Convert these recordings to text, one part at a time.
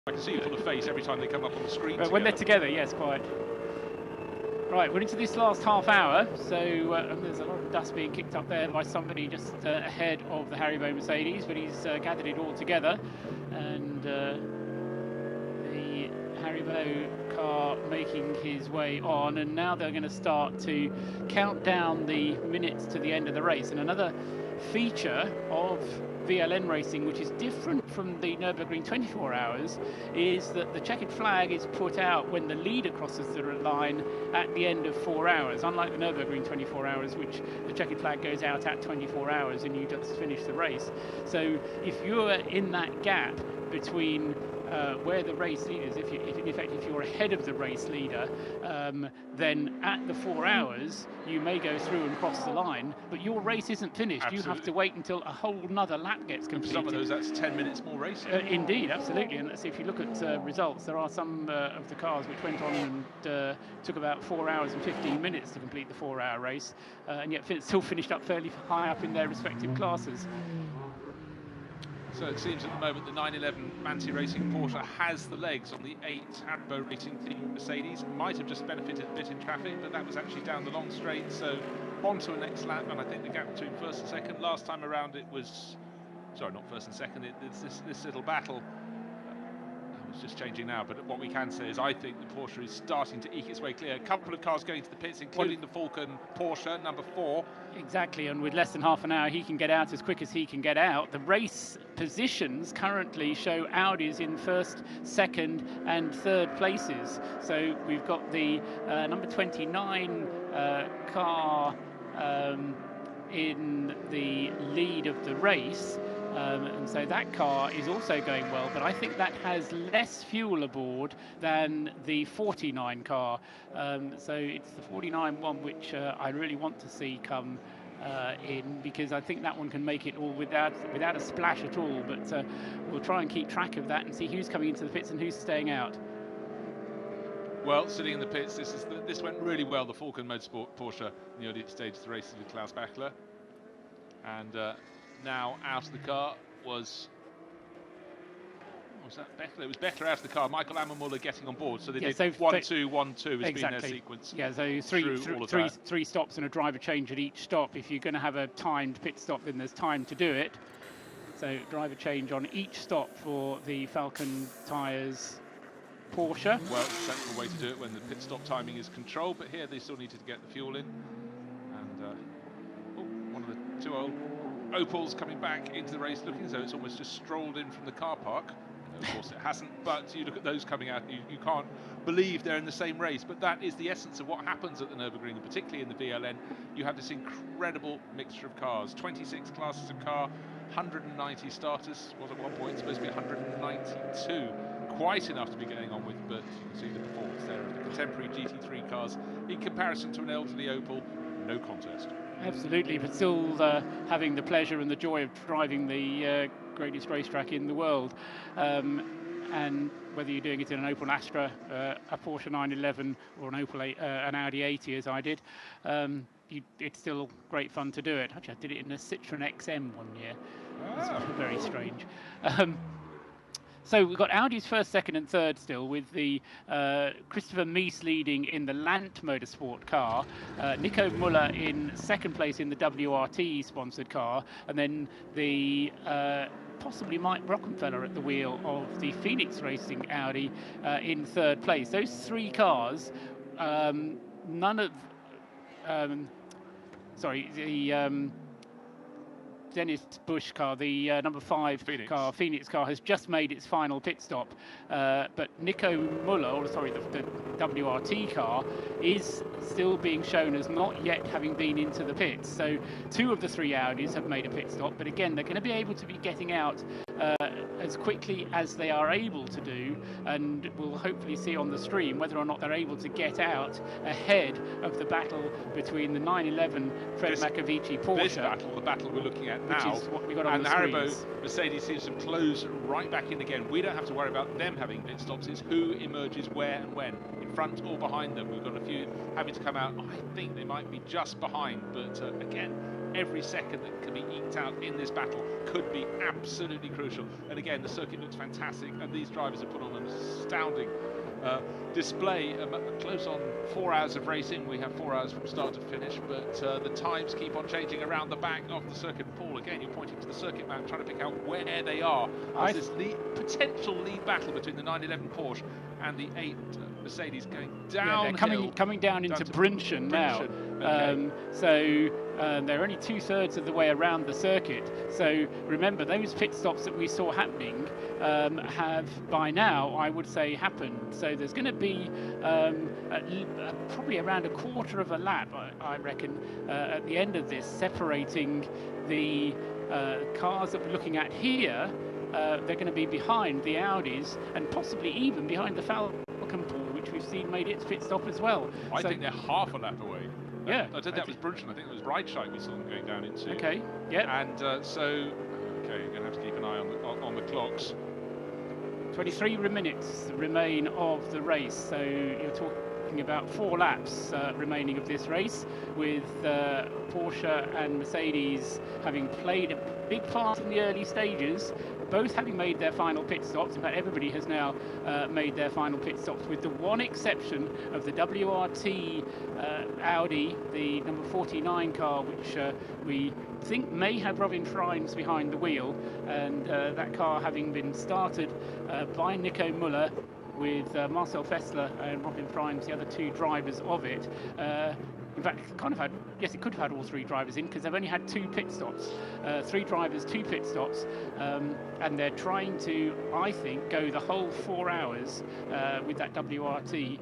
I can see you pull a face every time they come up on the screen. When they're together, yes, quite. Right, we're into this last half hour, so there's a lot of dust being kicked up there by somebody just ahead of the Haribo Mercedes, but he's gathered it all together, and the Haribo car making his way on, and now they're going to start to count down the minutes to the end of the race. And another feature of VLN racing, which is different from the Nürburgring 24 hours, is that the checkered flag is put out when the leader crosses the line at the end of 4 hours, unlike the Nürburgring 24 hours, which the checkered flag goes out at 24 hours and you just finish the race. So if you're in that gap between where the race leader is, if you're ahead of the race leader, then at the 4 hours you may go through and cross the line, but your race isn't finished. Absolutely. You have to wait until a whole nother lap gets completed. Some of those, that's 10 minutes more racing. Indeed, absolutely. And if you look at results, there are some of the cars which went on and took about 4 hours and 15 minutes to complete the 4-hour race, and yet still finished up fairly high up in their respective classes. So it seems at the moment the 911 Manti Racing Porsche has the legs on the 8 Haribo Racing Team Mercedes. Might have just benefited a bit in traffic, but that was actually down the long straight, so on to a next lap. And I think the gap between first and second, last time around it was, sorry, not first and second, it's this little battle. It's just changing now, but what we can say is I think the Porsche is starting to eke its way clear. A couple of cars going to the pits, including the Falcon Porsche, number 4. Exactly, and with less than half an hour, he can get out as quick as he can get out. The race positions currently show Audis in first, second, and third places. So we've got the number 29 car in the lead of the race. And so that car is also going well, but I think that has less fuel aboard than the 49 car. So it's the 49 one which I really want to see come in, because I think that one can make it all without a splash at all. But we'll try and keep track of that and see who's coming into the pits and who's staying out. Well, sitting in the pits, this went really well. The Falcon Motorsport Porsche in the early stage of the race with Klaus Bachler, and now out of the car was that Bechler? It was Bechler out of the car. Michael Ammermuller getting on board. So they did 1-2, 1-2 has been their sequence. Yeah, so three stops and a driver change at each stop. If you're going to have a timed pit stop, then there's time to do it. So driver change on each stop for the Falcon Tyres Porsche. Well, it's a sensible way to do it when the pit stop timing is controlled, but here they still needed to get the fuel in. And one of the 2 old Opals coming back into the race, looking as though it's almost just strolled in from the car park. Of course it hasn't, but you look at those coming out, you can't believe they're in the same race. But that is the essence of what happens at the Nürburgring, and particularly in the VLN. You have this incredible mixture of cars, 26 classes of car, 190 starters, was at one point supposed to be 192. Quite enough to be getting on with, but you can see the performance there of the contemporary GT3 cars in comparison to an elderly Opel. No contest. Absolutely, but still having the pleasure and the joy of driving the greatest racetrack in the world. And whether you're doing it in an Opel Astra, a Porsche 911, or an Audi 80 as I did, it's still great fun to do it. Actually, I did it in a Citroen XM one year. That's very strange. So we've got Audi's first, second and third still, with the Christopher Mies leading in the Lant Motorsport car, Nico Muller in second place in the WRT sponsored car, and then the possibly Mike Rockenfeller at the wheel of the Phoenix Racing Audi in third place. Those 3 cars, none of Dennis Busch car, the number 5 Phoenix car, has just made its final pit stop. But Nico Muller, the WRT car, is still being shown as not yet having been into the pits. So 2 of the 3 Audis have made a pit stop, but again, they're going to be able to be getting out as quickly as they are able to do, and we'll hopefully see on the stream whether or not they're able to get out ahead of the battle between the 911 Fred Macavici Porsche. The battle we're looking at now, which is what we got on the Haribo Mercedes seems to close right back in again. We don't have to worry about them having pit stops. It's who emerges where and when, in front or behind them. We've got a few having to come out. I think they might be just behind, but again, every second that can be eked out in this battle could be absolutely crucial. And again, the circuit looks fantastic, and these drivers have put on an astounding display. Close on 4 hours of racing. We have 4 hours from start to finish, but the times keep on changing around the back of the circuit. Paul, again, you're pointing to the circuit map, trying to pick out where they are. There's this potential lead battle between the 911 Porsche and the 8 Mercedes going down. Yeah, they're coming down into Brünchen now. Okay. They're only 2/3 of the way around the circuit. So remember, those pit stops that we saw happening have by now, I would say, happened. So there's going to be probably around a quarter of a lap, I reckon, at the end of this, separating the cars that we're looking at here. They're going to be behind the Audis and possibly even behind the Falcon Pool, which we've seen made its pit stop as well. I think they're half a lap away. Yeah. I think that was Brünchen. I think it was Breitscheid we saw them going down into. Okay, yeah. And okay, you're going to have to keep an eye on the clocks. 23 minutes remain of the race, so you're talking about 4 laps remaining of this race, with Porsche and Mercedes having played a big part in the early stages, both having made their final pit stops. In fact, everybody has now made their final pit stops, with the one exception of the WRT Audi, the number 49 car, which we think may have Robin Freins behind the wheel, and that car having been started by Nico Müller, with Marcel Fessler and Robin Freins, the other 2 drivers of it. In fact, it could have had all 3 drivers in, because they've only had 2 pit stops. 3 drivers, 2 pit stops, and they're trying to, I think, go the whole 4 hours with that WRT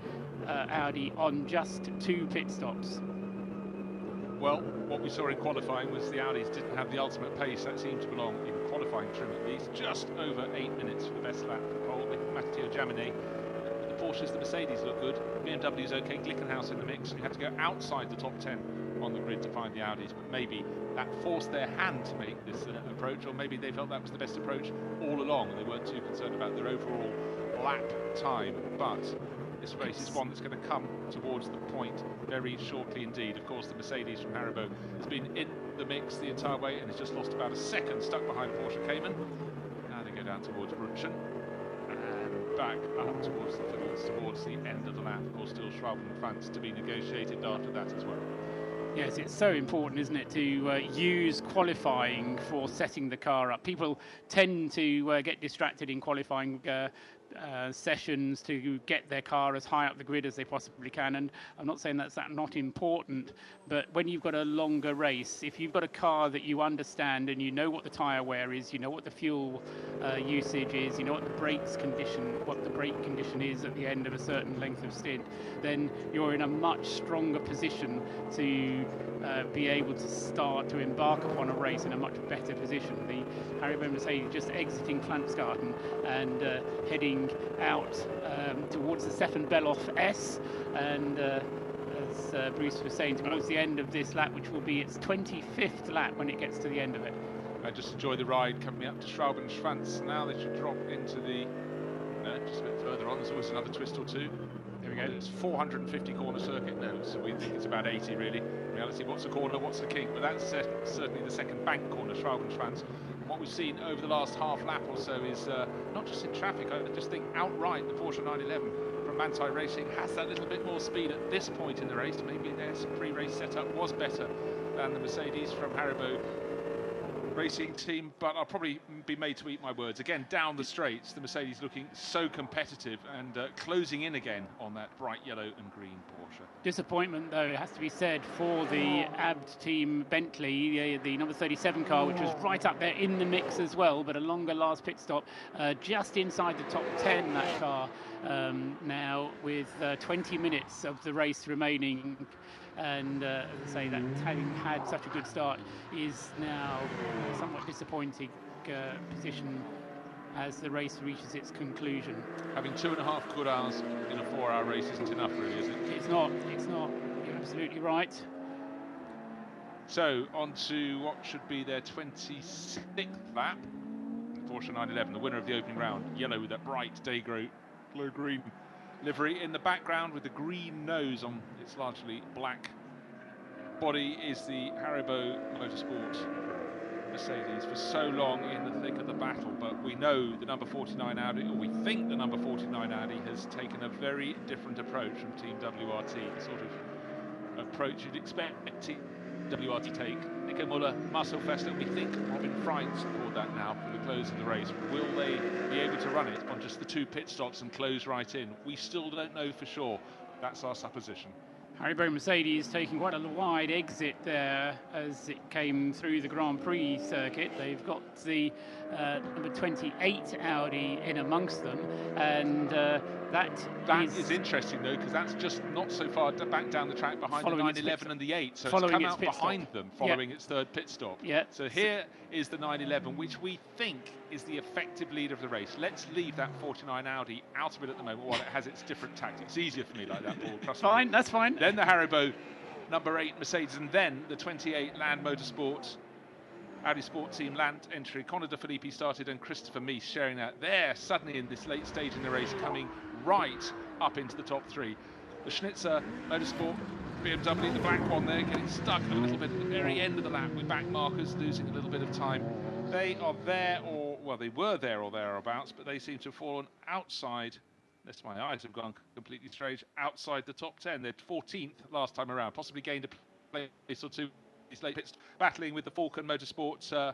Audi on just 2 pit stops. Well, what we saw in qualifying was the Audis didn't have the ultimate pace. That seemed to belong in qualifying trim at least. Just over 8 minutes for the best lap for pole with Matteo Jaminet. The Porsches, the Mercedes look good. BMW's okay. Glickenhaus in the mix. You had to go outside the top 10 on the grid to find the Audis, but maybe that forced their hand to make this approach, or maybe they felt that was the best approach all along. They weren't too concerned about their overall lap time, but this race is one that's going to come towards the point very shortly indeed. Of course, the Mercedes from Haribo has been in the mix the entire way and has just lost about a second, stuck behind Porsche Cayman. Now they go down towards Brünchen and back up towards the fiddles, towards the end of the lap. Of course, still Schwab and France to be negotiated after that as well. Yes, it's so important, isn't it, to use qualifying for setting the car up. People tend to get distracted in qualifying sessions to get their car as high up the grid as they possibly can, and I'm not saying that's not important, but when you've got a longer race, if you've got a car that you understand and you know what the tyre wear is, you know what the fuel usage is, you know what the brake condition is at the end of a certain length of stint, then you're in a much stronger position to be able to start to embark upon a race in a much better position. The Haribo Mercedes just exiting Pflanzgarten and heading out towards the Stefan Beloff S, and as Bruce was saying, towards the end of this lap, which will be its 25th lap when it gets to the end of it. I just enjoy the ride coming up to Schrauben-Schwanz. Now they should drop into the just a bit further on. There's always another twist or two. There we go. It's 450 corner circuit. No, so we think it's about 80 really. In reality, what's a corner, what's the kink? But that's certainly the second bank corner, Schrauben-Schwanz. What we've seen over the last half lap or so is not just in traffic, I just think outright the Porsche 911 from Manthey Racing has that little bit more speed at this point in the race. Maybe their pre-race setup was better than the Mercedes from Haribo Racing team, but I'll probably be made to eat my words. Again, down the straights, the Mercedes looking so competitive and closing in again on that bright yellow and green Porsche. Disappointment, though, it has to be said, for the ABD team Bentley, the number 37 car, which was right up there in the mix as well, but a longer last pit stop, just inside the top 10, that car, now with 20 minutes of the race remaining. And as I say, that having had such a good start is now a somewhat disappointing position as the race reaches its conclusion. Having 2.5 good hours in a 4-hour race isn't enough, really, is it? It's not. You're absolutely right. So, on to what should be their 26th lap. Porsche 911, the winner of the opening round. Yellow with that bright day glow green livery in the background with the green nose on its largely black body is the Haribo Motorsport Mercedes for so long in the thick of the battle, but we know the number 49 Audi, or we think the number 49 Audi has taken a very different approach from Team WRT, the sort of approach you'd expect Team WRT to take. Nico Müller, Marcel Fester, we think Robin Freins toward that now for the close of the race. Will they be able to run it on just the 2 pit stops and close right in? We still don't know for sure. That's our supposition. Haribo Mercedes taking quite a wide exit there as it came through the Grand Prix circuit. They've got the number 28 Audi in amongst them, and that is interesting though, because that's just not so far back down the track behind the 911 and the 8, so it's come out behind them following its third pit stop. Yeah. So here is the 911, which we think is the effective leader of the race. Let's leave that 49 Audi out of it at the moment while it has its different tactics. It's easier for me like that, Paul. Trust me. Fine, that's fine. Then the Haribo number 8 Mercedes, and then the 28 Land Motorsport Audi Sport Team Land entry. Conor De Filippi started and Christopher Mies sharing that. There, suddenly in this late stage in the race, coming right up into the top 3. The Schnitzer Motorsport BMW, the black one there, getting stuck a little bit at the very end of the lap with back markers, losing a little bit of time. They are there, or, well, they were there or thereabouts, but they seem to have fallen outside, unless my eyes have gone completely strange, outside the top 10. They're 14th last time around, possibly gained a place or two. These late pits, battling with the Falcon Motorsports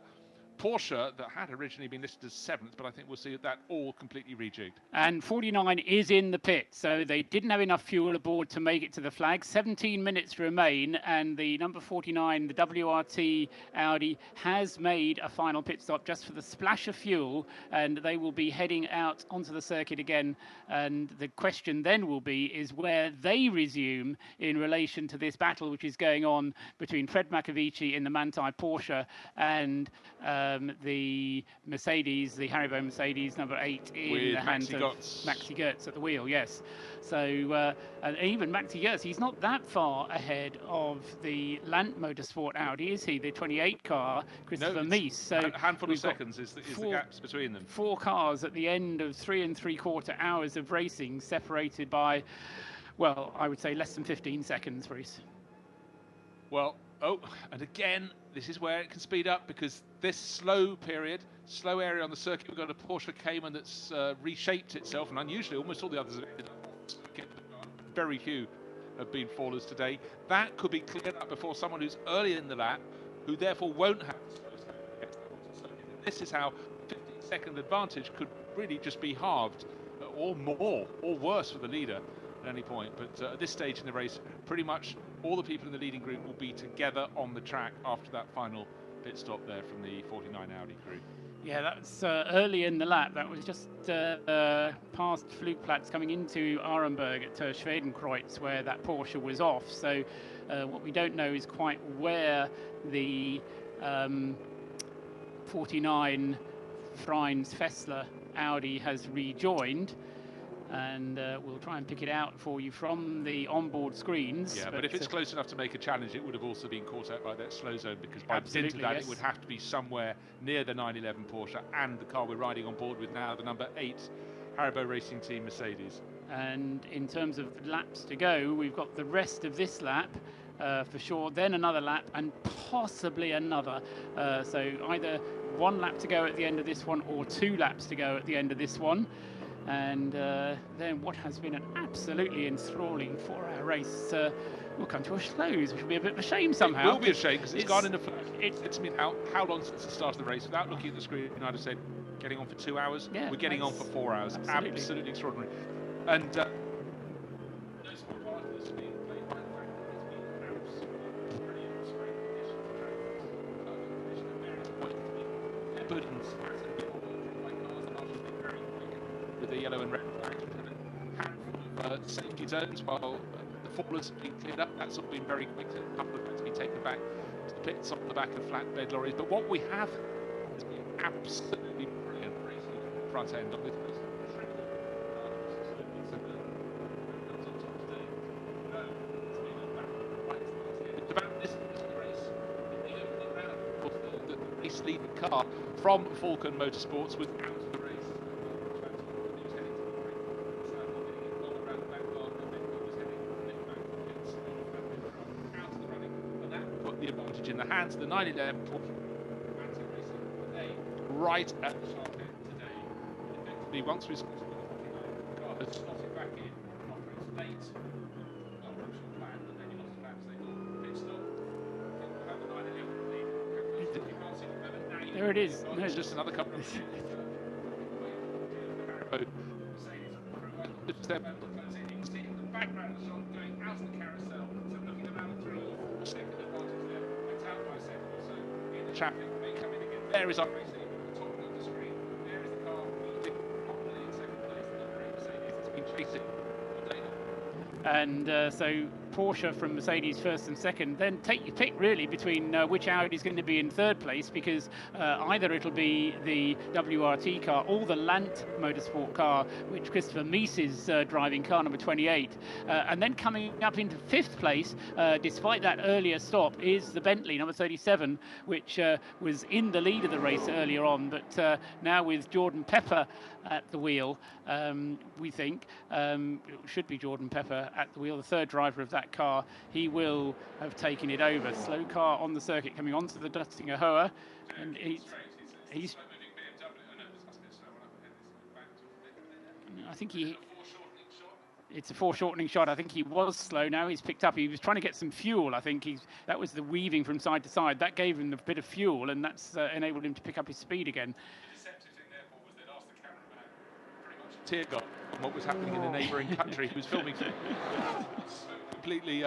Porsche that had originally been listed as 7th, but I think we'll see that all completely rejigged. And 49 is in the pit, so they didn't have enough fuel aboard to make it to the flag. 17 minutes remain, and the number 49, the WRT Audi, has made a final pit stop just for the splash of fuel, and they will be heading out onto the circuit again. And the question then will be is where they resume in relation to this battle which is going on between Fred Makovici in the Manthey Porsche and the Mercedes, the Haribo Mercedes number 8 in the hands of Maxi Goetz at the wheel, yes. So, and even Maxi Goetz, he's not that far ahead of the Land Motorsport Audi, is he? The 28 car, Christopher Mies. So a handful of seconds is the gaps between them. 4 cars at the end of 3 3/4 hours of racing, separated by, well, I would say less than 15 seconds, Reese. Well, oh, and again, this is where it can speed up, because this slow area on the circuit, we've got a Porsche Cayman that's reshaped itself, and unusually almost all the others have ended up. Very few have been fallers today. That could be cleared up before someone who's early in the lap, who therefore won't have to slow. This is how 15-second advantage could really just be halved, or more, or worse for the leader at any point. But at this stage in the race, pretty much all the people in the leading group will be together on the track after that final pit stop there from the 49 Audi crew. Yeah, that's early in the lap. That was just past Flugplatz coming into Arenberg at Schwedenkreuz, where that Porsche was off. So what we don't know is quite where the 49 Freins Fessler Audi has rejoined. And we'll try and pick it out for you from the onboard screens. Yeah, but if it's close enough to make a challenge, it would have also been caught out by that slow zone, because by dint of that, it would have to be somewhere near the 911 Porsche and the car we're riding on board with now, the number 8 Haribo Racing Team Mercedes. And in terms of laps to go, we've got the rest of this lap for sure, then another lap, and possibly another. So either 1 lap to go at the end of this one, or 2 laps to go at the end of this one. And then what has been an absolutely enthralling 4-hour race will come to a close, which will be a bit of a shame somehow. It will be a shame, because it's gone in a flash. It's been how long since the start of the race? Without looking at the screen, I'd have said getting on for 2 hours. Yeah, we're getting on for 4 hours. Absolutely extraordinary. And those 4 partners being played by the fact that it's been absolutely brilliant straight conditions. With the yellow and red flags, we've had a handful of safety zones while the fallers have been cleared up. That's all been very quick. A couple of them to be taken back to the pits on the back of flatbed lorries. But what we have has been absolutely brilliant racing front end on this. It's about this race. The race leading car from Falcon Motorsports was out of the race. hands of the 911 right at the sharp end today. Effectively, once we scored the car has slotted back in after its late operational plan, but then you lost the plan because they thought pit stop. I think we'll have the 911 lead. You can't see the moment now. There it is. No, it's just another couple of the background of the shot going out of the carousel, so looking around 3 or 4 second advantage there, went out by a second or so in the traffic, may come in again. There is our race lead at the top of the screen. There is the car leading properly in second place, the number 8 Mercedes that's been chasing all day long. And so Porsche from Mercedes first and second, then take your pick really between which Audi is going to be in third place, because either it'll be the WRT car or the Lant Motorsport car, which Christopher Mies is driving, car number 28. And then coming up into fifth place, despite that earlier stop, is the Bentley number 37, which was in the lead of the race earlier on, but now with Jordan Pepper at the wheel, we think, it should be Jordan Pepper at the wheel, the third driver of that car, he will have taken it over. Slow car on the circuit coming onto the Duttinger Hoa, and he's I think it's a foreshortening shot. I think he was slow. Now he's picked up. He was trying to get some fuel. I think that was the weaving from side to side. That gave him a bit of fuel, and that's enabled him to pick up his speed again. The deceptive thing, therefore, was they'd asked the cameraman pretty much tear gas on what was happening in the neighbouring country. He was filming completely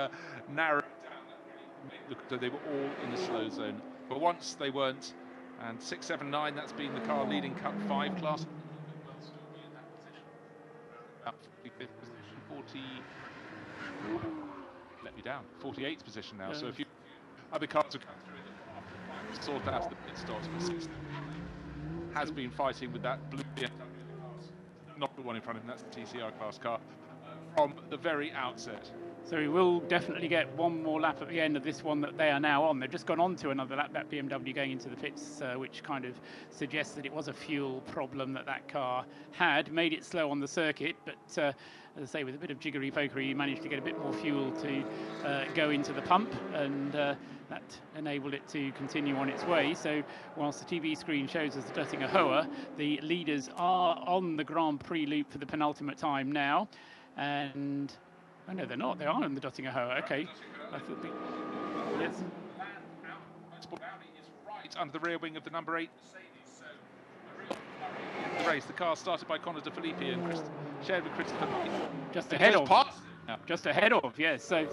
narrowed down. Look, so they were all in the slow zone. But once they weren't, and 679, that's been the car leading Cup 5 class. About 45th position, 48th position now. So if you other cars have come through that sort out the pit stops, but 679 has been fighting with that blue BMW class, not the one in front of him, that's the TCR class car, from the very outset. So he will definitely get one more lap at the end of this one that they are now on. They've just gone on to another lap, that BMW going into the pits, which kind of suggests that it was a fuel problem that car had, made it slow on the circuit, but as I say, with a bit of jiggery-pokery, he managed to get a bit more fuel to go into the pump, and that enabled it to continue on its way. So whilst the TV screen shows us the Duttinger Hoa, the leaders are on the Grand Prix loop for the penultimate time now, and oh no, they're not. They are in the Duttinger Hoa. Okay. I thought yes. Audi is right under the rear wing of the number 8 Mercedes. So the race, the car started by Connor De Filippi and shared with Christopher. Just ahead of. Just ahead of. Yes. So.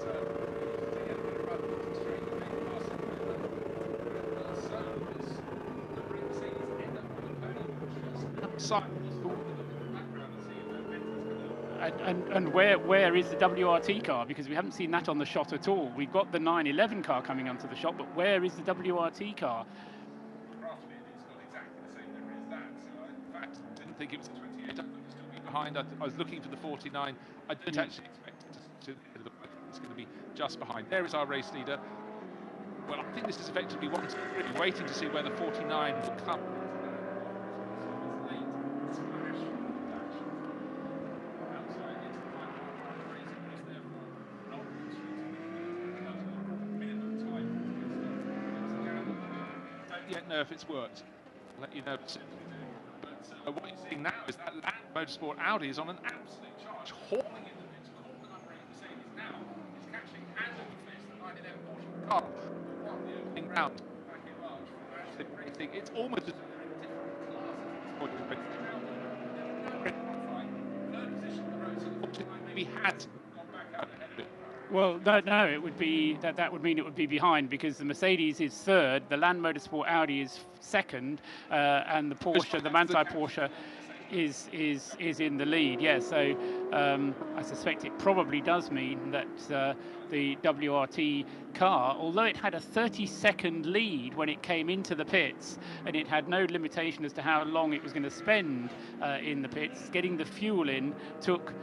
And where is the WRT car? Because we haven't seen that on the shot at all. We've got the 911 car coming onto the shot, but where is the WRT car? Graphically, it's got exactly the same number as that. So I, in fact, didn't think it was a 28. I thought it was still be behind. I was looking for the 49. I didn't actually expect it to look like it's going to be just behind. There is our race leader. Well, I think this is effectively one, really waiting to see where the 49 will come. Yet know if it's worked. I'll let you know. But what you're seeing now is that Land Motorsport Audi is on an absolute charge, hauling in the pits, calling the number 8 Mercedes now. It's catching and overtakes the 911 Porsche car from the opening round back in March. Actually racing, it's almost as though they're in different classes at this point. Third position on the road, so the 49 maybe had gone back out ahead of it. Well, no, it would be that would mean it would be behind, because the Mercedes is third, the Land Motorsport Audi is second, and the Porsche, the Manthey Porsche, is in the lead. Yeah, so I suspect it probably does mean that the WRT car, although it had a 30-second lead when it came into the pits, and it had no limitation as to how long it was going to spend in the pits, getting the fuel in took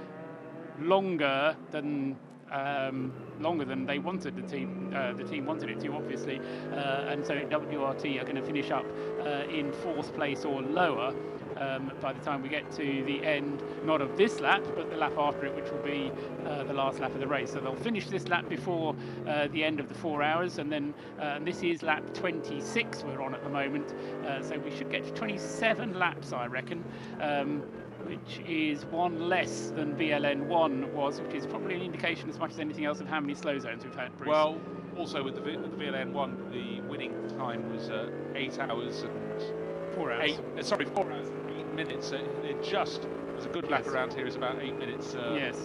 longer than longer than they wanted. The team wanted it to, obviously, and so WRT are going to finish up in 4th place or lower by the time we get to the end, not of this lap, but the lap after it, which will be the last lap of the race. So they'll finish this lap before the end of the 4 hours, and then this is lap 26 we're on at the moment, so we should get to 27 laps, I reckon, which is one less than VLN 1 was, which is probably an indication as much as anything else of how many slow zones we've had, Bruce. Well, also with the VLN 1, the winning time was 8 hours and 4 hours. 4 hours and 8 minutes. So it just, there's a good lap around here is about 8 minutes,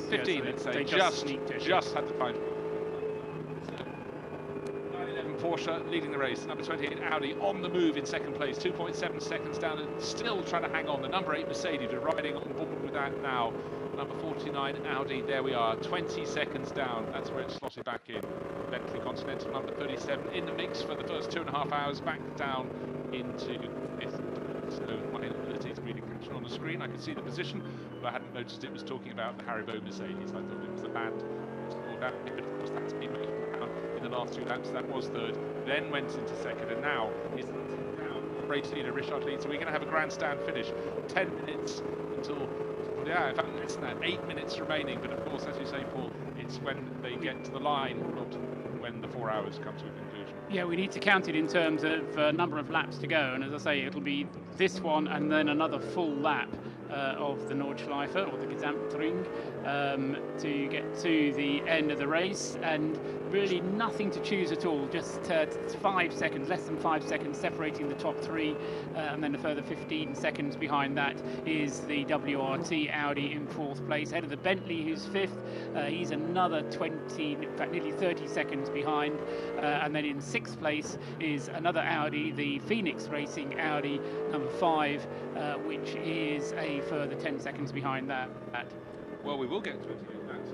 15, let's say. Just had the time. 911 Porsche leading the race. Number 28 Audi on the move in 2nd place, 2.7 seconds down, and still trying to hang on. The number 8 Mercedes are riding on board with that now. Number 49 Audi, there we are, 20 seconds down. That's where it's slotted back in. Bentley Continental number 37 in the mix for the first 2.5 hours, back down into 5th. So my inability to read caption on the screen, I could see the position, but I hadn't noticed it was talking about the Haribo Mercedes. I thought it was the band. But of course that's been moved down in the last 2 laps. That was 3rd, then went into 2nd, and now is down race leader Richard Lee. So we're going to have a grandstand finish. 10 minutes until, yeah, in fact less than that, 8 minutes remaining. But of course, as you say, Paul, it's when they get to the line, not when the 4 hours come to a conclusion. Yeah, we need to count it in terms of number of laps to go, and as I say, it'll be this one and then another full lap of the Nordschleife or the Gesamtring to get to the end of the race, and really nothing to choose at all, just 5 seconds, less than 5 seconds separating the top 3, and then a further 15 seconds behind that is the WRT Audi in 4th place, ahead of the Bentley who's 5th. He's another 20, in fact nearly 30 seconds behind, and then in 6th place is another Audi, the Phoenix Racing Audi number 5, which is a further 10 seconds behind that. Well, we will get 28 laps.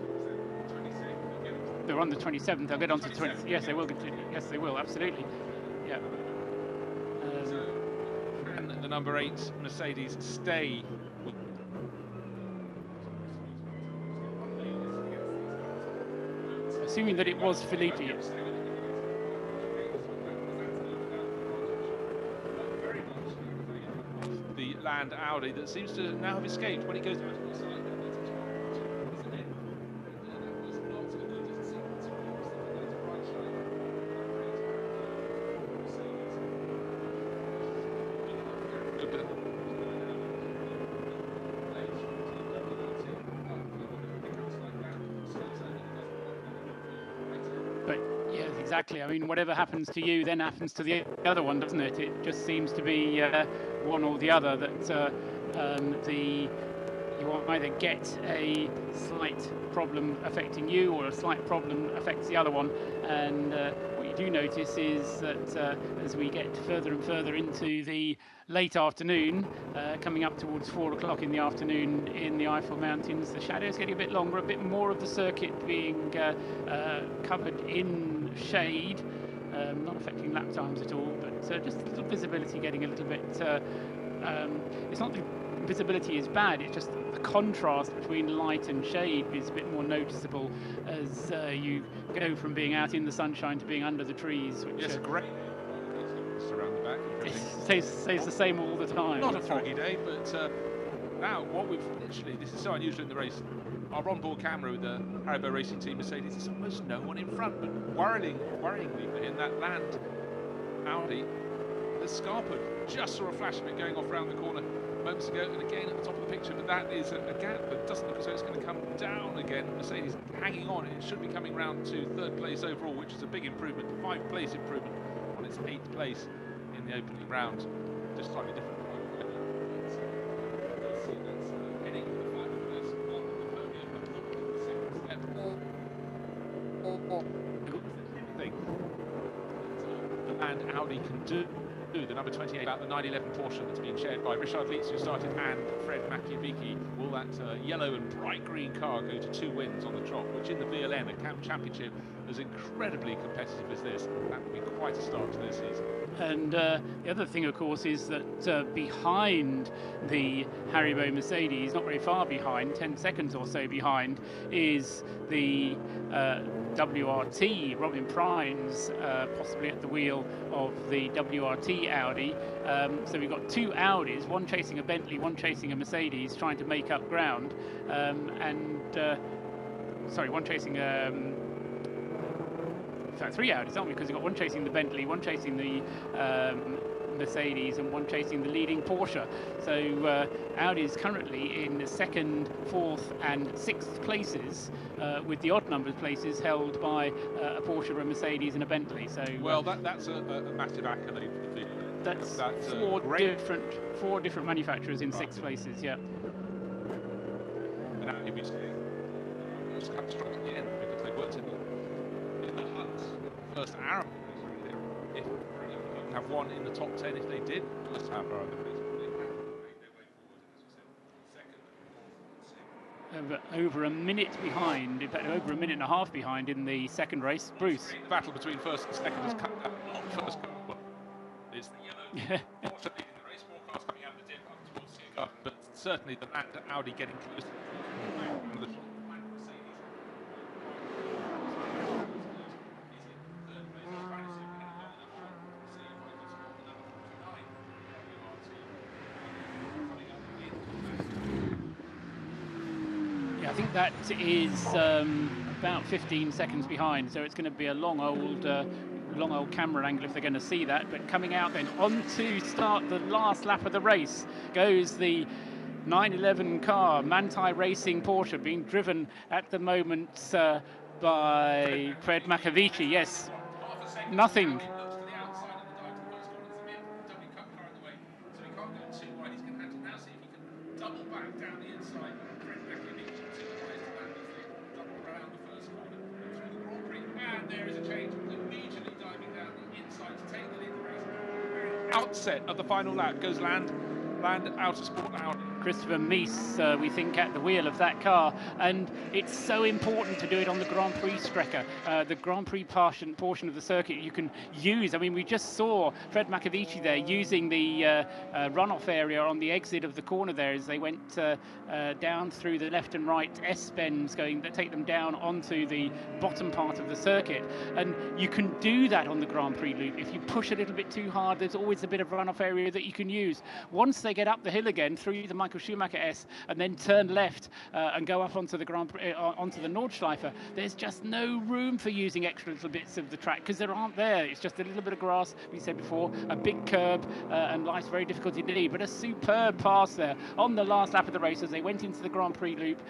They're on the 27th. They'll get on to 20. Yes, they will continue. Yes, they will. Absolutely. Yeah. And the number 8 Mercedes stay. Assuming that it was Felipe. The Land Audi that seems to now have escaped when it goes. Exactly. I mean, whatever happens to you then happens to the other one, doesn't it? It just seems to be one or the other, that you either get a slight problem affecting you or a slight problem affects the other one. And what you do notice is that as we get further and further into the late afternoon, coming up towards 4 o'clock in the afternoon in the Eifel Mountains, the shadows getting a bit longer, a bit more of the circuit being covered in shade, not affecting lap times at all, but just a little visibility getting a little bit, it's not the visibility is bad, it's just the contrast between light and shade is a bit more noticeable as you go from being out in the sunshine to being under the trees. Which, yes, great. Around the back. It stays the same all the time. Not a foggy day, but now what we've literally, this is so unusual in the race, our onboard camera with the Haribo Racing Team Mercedes, there's almost no one in front, but worryingly in that Land Audi, the Scarpa just saw a flash of it going off around the corner moments ago, and again at the top of the picture, but that is a gap that doesn't look as though it's going to come down again. Mercedes hanging on, it should be coming round to 3rd place overall, which is a big improvement, 5th place improvement on its 8th place in the opening round, just slightly different. Thing and Audi can do the number 28 about the 911 Porsche that's being shared by Richard Lietz, who started, and Fred Makiavicki. Will that yellow and bright green car go to 2 wins on the trot, which in the VLN, a camp championship as incredibly competitive as this, that would be quite a start to this season. And the other thing, of course, is that behind the Haribo Mercedes, not very far behind, 10 seconds or so behind, is the WRT, Robin Primes, possibly at the wheel of the WRT Audi. So we've got 2 Audis, one chasing a Bentley, one chasing a Mercedes, trying to make up ground. Sorry, one chasing... in fact, 3 Audis, aren't we? Because we've got one chasing the Bentley, one chasing the Mercedes, and one chasing the leading Porsche. So Audi is currently in the 2nd, 4th and 6th places, with the odd numbered places held by a Porsche, a Mercedes and a Bentley. So well, that's a massive accolade for the field. That's 4 different manufacturers in 6 places, yeah. And now you'll be saying it's kind of strong at the end because they worked in the hunt. First Arab, if you have one in the top 10, if they did, let's have our other place. Over a minute behind, in fact, over a minute and a half behind in the 2nd race. Bruce. The battle between 1st and 2nd has come down. First car is the yellow. Fortunately, in the race, 4 cars coming out of the dip up towards the car, but certainly the Land Audi getting close. I think that is about 15 seconds behind, so it's going to be a long old camera angle if they're going to see that. But coming out then on to start the last lap of the race goes the 911 car, Manthey Racing Porsche, being driven at the moment by Fred Makiavicki. Yes, nothing. Outset of the final lap goes Land Autosport Audi. Christopher Mies, we think, at the wheel of that car, and it's so important to do it on the Grand Prix Strecker, the Grand Prix portion of the circuit you can use. I mean, we just saw Fred Makiavicki there using the runoff area on the exit of the corner there as they went down through the left and right S-bends that take them down onto the bottom part of the circuit. And you can do that on the Grand Prix loop. If you push a little bit too hard, there's always a bit of runoff area that you can use. Once they get up the hill again through the Michael Schumacher S and then turn left and go up onto the onto the Nordschleife, there's just no room for using extra little bits of the track because there aren't there. It's just a little bit of grass, we said before, a big curb, and life's very difficult indeed. But a superb pass there on the last lap of the race as they went into the Grand Prix loop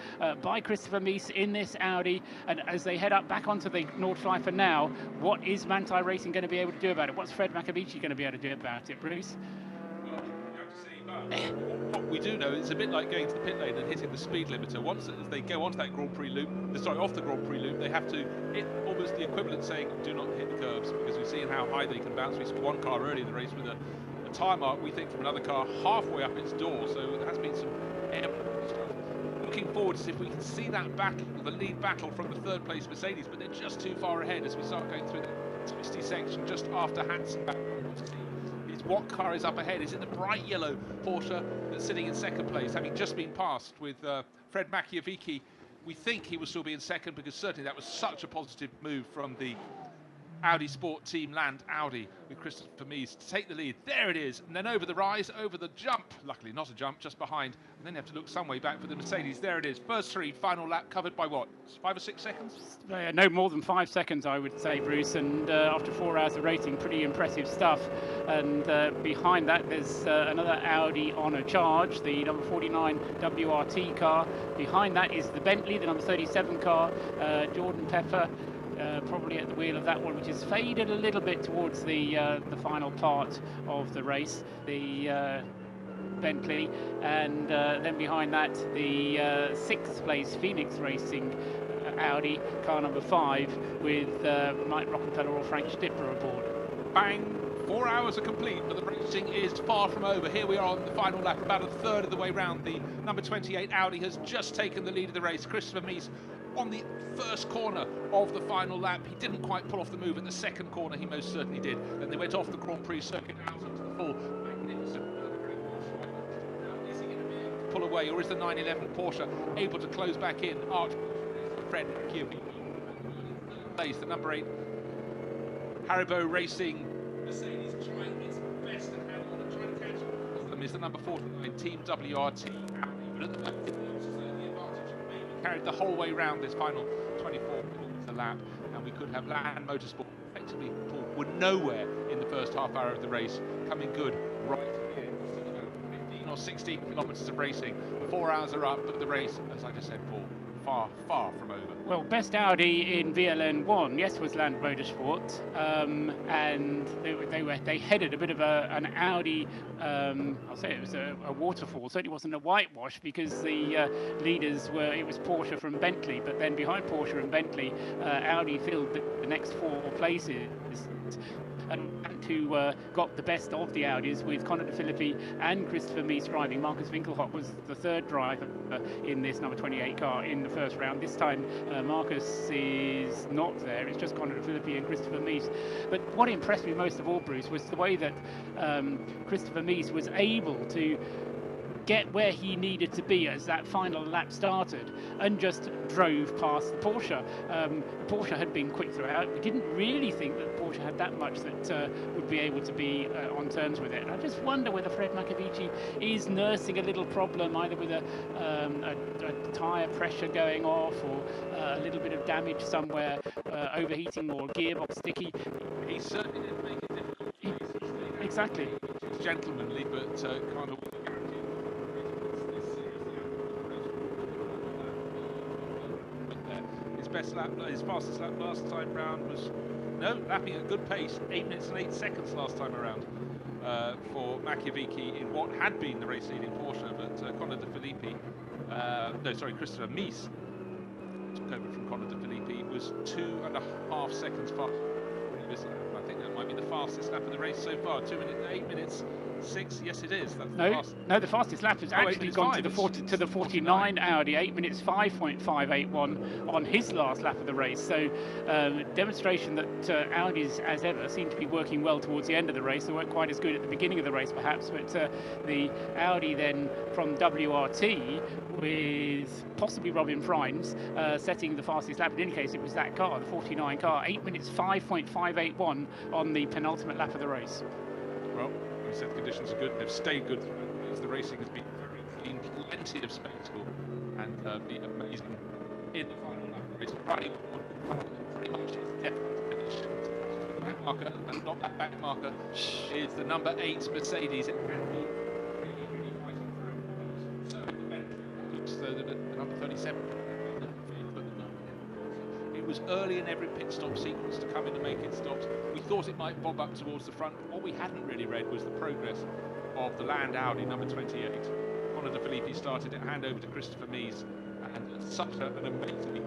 by Christopher Mies in this Audi. And as they head up back onto the Nordschleife now, what is Manthey Racing going to be able to do about it? What's Fred Makiavicki going to be able to do about it, Bruce? What we do know is a bit like going to the pit lane and hitting the speed limiter. Once as they go onto that Grand Prix loop, off the Grand Prix loop, they have to hit almost the equivalent saying, do not hit the curbs, because we've seen how high they can bounce. We saw one car early in the race with a tyre mark, we think, from another car halfway up its door, so there has been some air. Looking forward to see if we can see that battle, the lead battle from the 3rd place Mercedes, but they're just too far ahead as we start going through the twisty section just after Hansenbach. What car is up ahead? Is it the bright yellow Porsche that's sitting in 2nd place, having just been passed with Fred Makiavicki? We think he will still be in 2nd because certainly that was such a positive move from the Audi Sport Team Land Audi with Christopher Mies to take the lead. There it is, and then over the rise, over the jump, luckily not a jump, just behind, and then you have to look some way back for the Mercedes. There it is, first 3, final lap covered by what, 5 or 6 seconds? No more than 5 seconds, I would say, Bruce, and after 4 hours of racing, pretty impressive stuff. And behind that, there's another Audi on a charge, the number 49 WRT car. Behind that is the Bentley, the number 37 car, Jordan Pepper, probably at the wheel of that one, which has faded a little bit towards the final part of the race, the Bentley, and then behind that the 6th place Phoenix Racing Audi, car number 5, with Mike Rockefeller or Frank Stipler aboard. Bang! 4 hours are complete, but the racing is far from over. Here we are on the final lap, about a third of the way round. The number 28 Audi has just taken the lead of the race. Christopher Mies on the first corner of the final lap. He didn't quite pull off the move at the second corner, he most certainly did. Then they went off the Grand Prix circuit out into the full magnificent. Is he going to be able to pull away, or is the 911 Porsche able to close back in? Fred plays the number 8 Haribo Racing Mercedes trying its best and hang on and trying to catch them is the number 49 Team WRT. But at the back, the advantage carried the whole way round this final 24 kilometres a lap, and we could have Land Motorsport effectively were nowhere in the first half hour of the race, coming good right to the end. 15 or 16 kilometres of racing. 4 hours are up, but the race, as I just said, Paul, far from over. Well, best Audi in VLN 1, yes, was Land Motorsport, and they headed a bit of an Audi. I'll say it was a waterfall. Certainly wasn't a whitewash, because the leaders were, it was Porsche from Bentley, but then behind Porsche and Bentley, Audi filled the next 4 places. And who got the best of the Audis, with Conor De Filippi and Christopher Mies driving. Marcus Winkelhock was the third driver in this number 28 car in the first round. This time Marcus is not there, it's just Conor De Filippi and Christopher Mies. But what impressed me most of all, Bruce, was the way that Christopher Mies was able to get where he needed to be as that final lap started, and just drove past the Porsche. The Porsche had been quick throughout. We didn't really think that Porsche had that much that would be able to be on terms with it. And I just wonder whether Fred Makovici is nursing a little problem, either with a tyre pressure going off, or a little bit of damage somewhere, overheating, or gearbox sticky. He certainly didn't make it difficult. Exactly. It's gentlemanly, but kind of. Best lap, his fastest lap last time round was lapping at a good pace, 8 minutes and 8 seconds last time around for Makovici in what had been the race leading Porsche, but Conor De Filippi, Christopher Mies took over from Conor De Filippi, was 2.5 seconds faster. I think that might be the fastest lap of the race so far. 8 minutes 6. Yes, it is. That's the fastest lap has actually gone to the 49 Audi. 8 minutes 5.581 on his last lap of the race. So demonstration that Audis, as ever, seem to be working well towards the end of the race. They weren't quite as good at the beginning of the race, perhaps, but the Audi then from WRT, with possibly Robin Freins setting the fastest lap. In any case, it was that car, the 49 car. 8 minutes 5.581 on the penultimate lap of the race. Well, we said the conditions are good. They've stayed good as the racing has been very clean, plenty of spectacle, and be amazing in the final lap. It's pretty much definitely finished. Back marker, and not that back marker, is the number 8 Mercedes. It can be really fighting through. So it looks though that the number 37. It was early in every pit stop sequence to come in and make its stops. We thought it might bob up towards the front. What we hadn't really read was the progress of the Land Audi number 28. Conor De Filippi started at hand over to Christopher Mies, and such an amazingly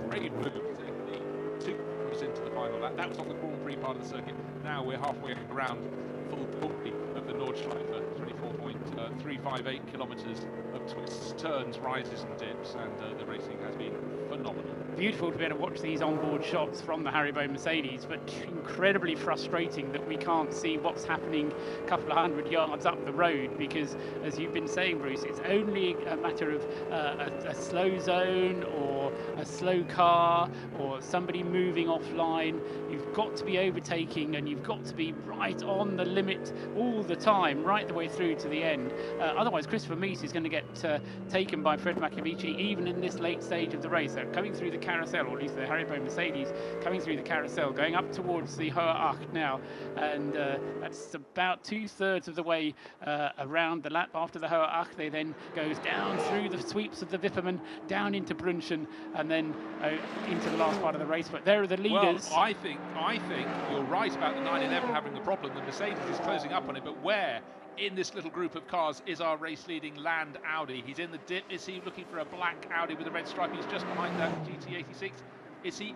brave move to take the 2 corners into the final lap. That was on the Grand Prix part of the circuit. Now we're halfway around full body of the Nordschleife, 24.358 kilometres of twists, turns, rises and dips, and the racing has been phenomenal. Beautiful to be able to watch these onboard shots from the Haribo Mercedes, but incredibly frustrating that we can't see what's happening a couple of 100 yards up the road, because, as you've been saying, Bruce, it's only a matter of a slow zone or a slow car or somebody moving offline. You've got to be overtaking, and you've got to be right on the limit all the time, right the way through to the end. Otherwise, Christopher Mies is going to get taken by Fred Makovici even in this late stage of the race. They're coming through the carousel, or at least the Haribo Mercedes coming through the carousel, going up towards the Hohe Acht now, and that's about 2/3 of the way around the lap. After the Hohe Acht, they then goes down through the sweeps of the Wippermann, down into Brunchen, and then into the last part of the race. But there are the leaders. Well, I think you're right about the 911 having the problem. The Mercedes is closing up on it, but where in this little group of cars is our race-leading Land Audi? He's in the dip. Is he looking for a black Audi with a red stripe? He's just behind that GT86. Is he?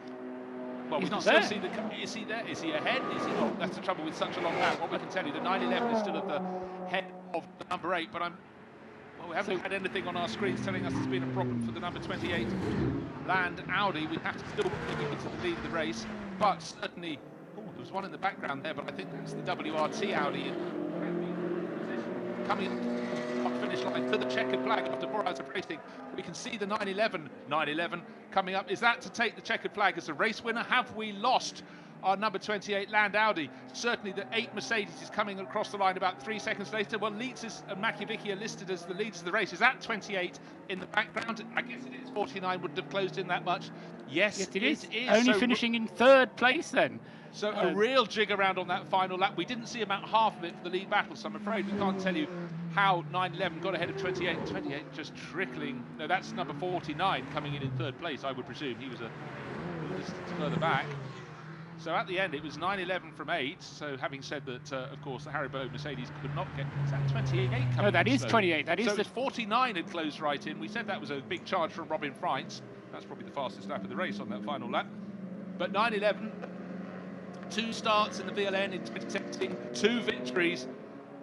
Well, He's we can not still there. see is he there? Is he ahead? Is he not? That's the trouble with such a long lap. What we can tell you, the 911 is still at the head of the number 8, but we haven't had anything on our screens telling us there's been a problem for the number 28 Land Audi. We have to still be into the lead of the race, but certainly, there was one in the background there, but I think that's the WRT Audi coming off the finish line to the checkered flag after 4 hours of racing. We can see the 911 coming up. Is that to take the checkered flag as a race winner? Have we lost our number 28 Land Audi? Certainly the 8 Mercedes is coming across the line about 3 seconds later. Well, Leitzes and Makiewicz are listed as the leaders of the race. Is that 28 in the background? I guess it is. 49 wouldn't have closed in that much. Yes, it is. Only finishing in 3rd place then. So a real jig around on that final lap. We didn't see about half of it for the lead battle, so I'm afraid we can't tell you how 911 got ahead of 28. 28 just trickling. No, that's number 49 coming in 3rd place, I would presume. He was a distance further back. So at the end, it was 911 from 8. So having said that, of course, the Haribo Mercedes could not get... Is that 28 coming No, that is slow? 28. That is so 49 had closed right in. We said that was a big charge from Robin Freins. That's probably the fastest lap of the race on that final lap. But 911... 2 starts in the VLN in 2017, 2 victories.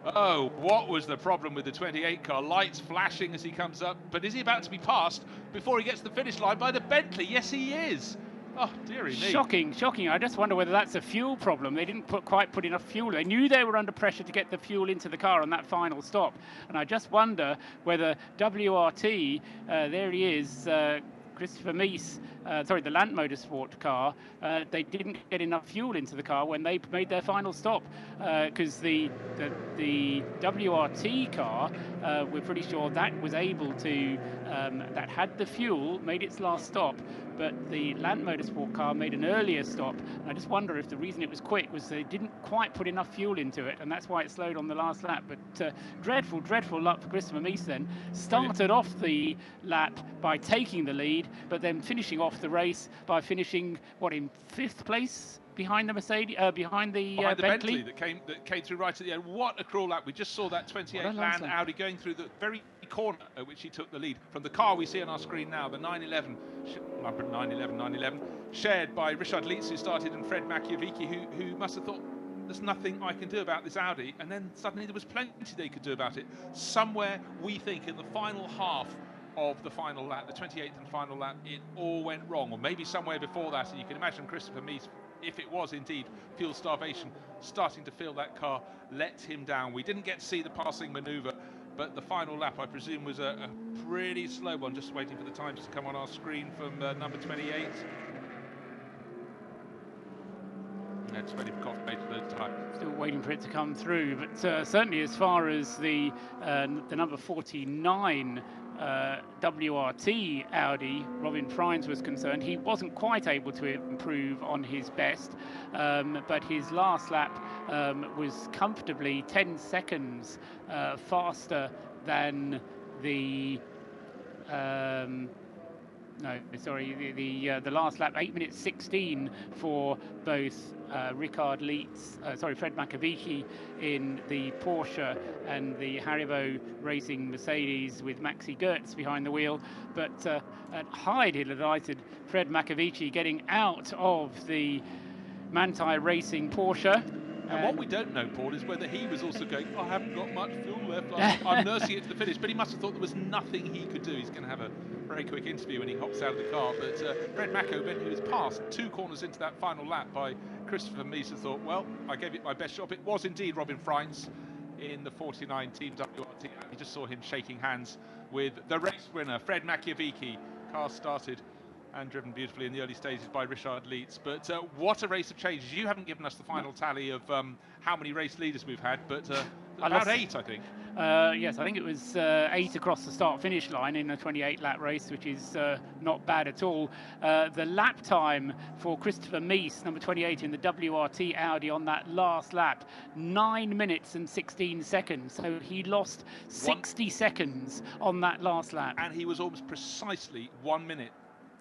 Oh, what was the problem with the 28 car? Lights flashing as he comes up, but is he about to be passed before he gets to the finish line by the Bentley? Yes, he is. Oh, dearie me. Shocking. I just wonder whether that's a fuel problem. They didn't quite put enough fuel. They knew they were under pressure to get the fuel into the car on that final stop. And I just wonder whether WRT, there he is, Christopher Mies, the Land Motorsport car, they didn't get enough fuel into the car when they made their final stop, because the WRT car, we're pretty sure that was able to, that had the fuel, made its last stop, but the Land Motorsport car made an earlier stop. And I just wonder if the reason it was quick was they didn't quite put enough fuel into it, and that's why it slowed on the last lap. But dreadful luck for Christopher Mies then. Started off the lap by taking the lead, but then finishing off the race by finishing in 5th place behind the Mercedes, behind the Bentley that came through right at the end. What a crawl lap! We just saw that 28 Land Audi going through the very corner at which he took the lead from the car we see on our screen now, the 911, shared by Richard Lietz, who started, and Fred Makiewicz, who must have thought, there's nothing I can do about this Audi, and then suddenly there was plenty they could do about it. Somewhere, we think, in the final half of the final lap, the 28th and final lap, it all went wrong, or maybe somewhere before that, and you can imagine Christopher Mies, if it was indeed fuel starvation, starting to feel that car let him down. We didn't get to see the passing manoeuvre, but the final lap, I presume, was a pretty slow one. Just waiting for the times to come on our screen from number 28. Just waiting for confirmation of the time. Still waiting for it to come through, but certainly as far as the number 49 WRT Audi, Robin Freins, was concerned, he wasn't quite able to improve on his best, but his last lap was comfortably 10 seconds faster than the the last lap, 8 minutes 16 for both Fred Makiewicz in the Porsche and the Haribo Racing Mercedes with Maxi Goetz behind the wheel. But at Hyde, he delighted Fred Makiewicz getting out of the Manthey Racing Porsche. And what we don't know, Paul, is whether he was also going, I haven't got much fuel left, I'm nursing it to the finish, but he must have thought there was nothing he could do. He's going to have a very quick interview when he hops out of the car. But Fred Makiewicz, who was passed 2 corners into that final lap by Christopher Mies, thought, well, I gave it my best shot. It was indeed Robin Freins in the 49 Team WRT. You just saw him shaking hands with the race winner, Fred Makiewicz. Car started and driven beautifully in the early stages by Richard Lietz. But what a race of changes. You haven't given us the final tally of how many race leaders we've had, but about 8, I think. Yes, I think it was 8 across the start-finish line in a 28-lap race, which is not bad at all. The lap time for Christopher Mies, number 28 in the WRT Audi, on that last lap, 9 minutes and 16 seconds. So he lost 60 seconds on that last lap. And he was almost precisely 1 minute.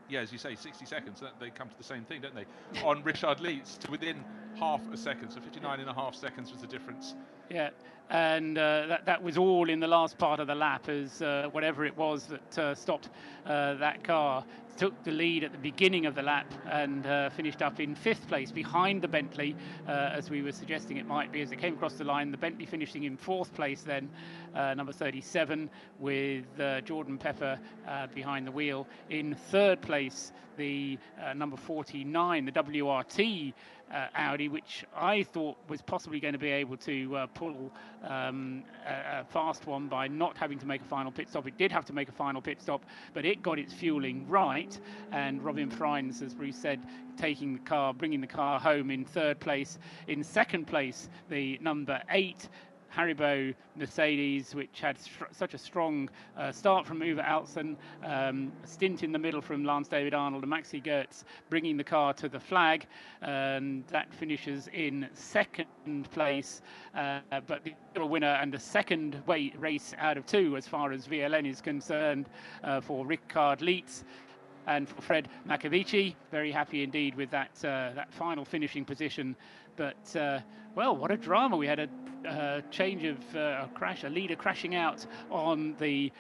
Yeah, as you say, 60 seconds, they come to the same thing, don't they? On Richard Lietz, to within half a second. So 59.5 seconds was the difference. Yeah, and that was all in the last part of the lap, as whatever it was that stopped that car took the lead at the beginning of the lap and finished up in 5th place behind the Bentley, as we were suggesting it might be as it came across the line. The Bentley finishing in 4th place then, number 37, with Jordan Pepper behind the wheel. In 3rd place, the number 49, the WRT Audi, which I thought was possibly going to be able to pull a fast one by not having to make a final pit stop. It did have to make a final pit stop, but it got its fueling right, and Robin Freins, as Bruce said, taking the car, bringing the car home in 3rd place. In 2nd place, the number 8 Haribo Mercedes, which had such a strong start from Uwe Alsen, a stint in the middle from Lance David Arnold and Maxi Goetz, bringing the car to the flag, and that finishes in 2nd place. But the winner and the second race out of 2 as far as VLN is concerned for Ricard Lietz and for Fred Makavici. Very happy indeed with that final finishing position. But well, what a drama. We had a change of a crash, a leader crashing out on the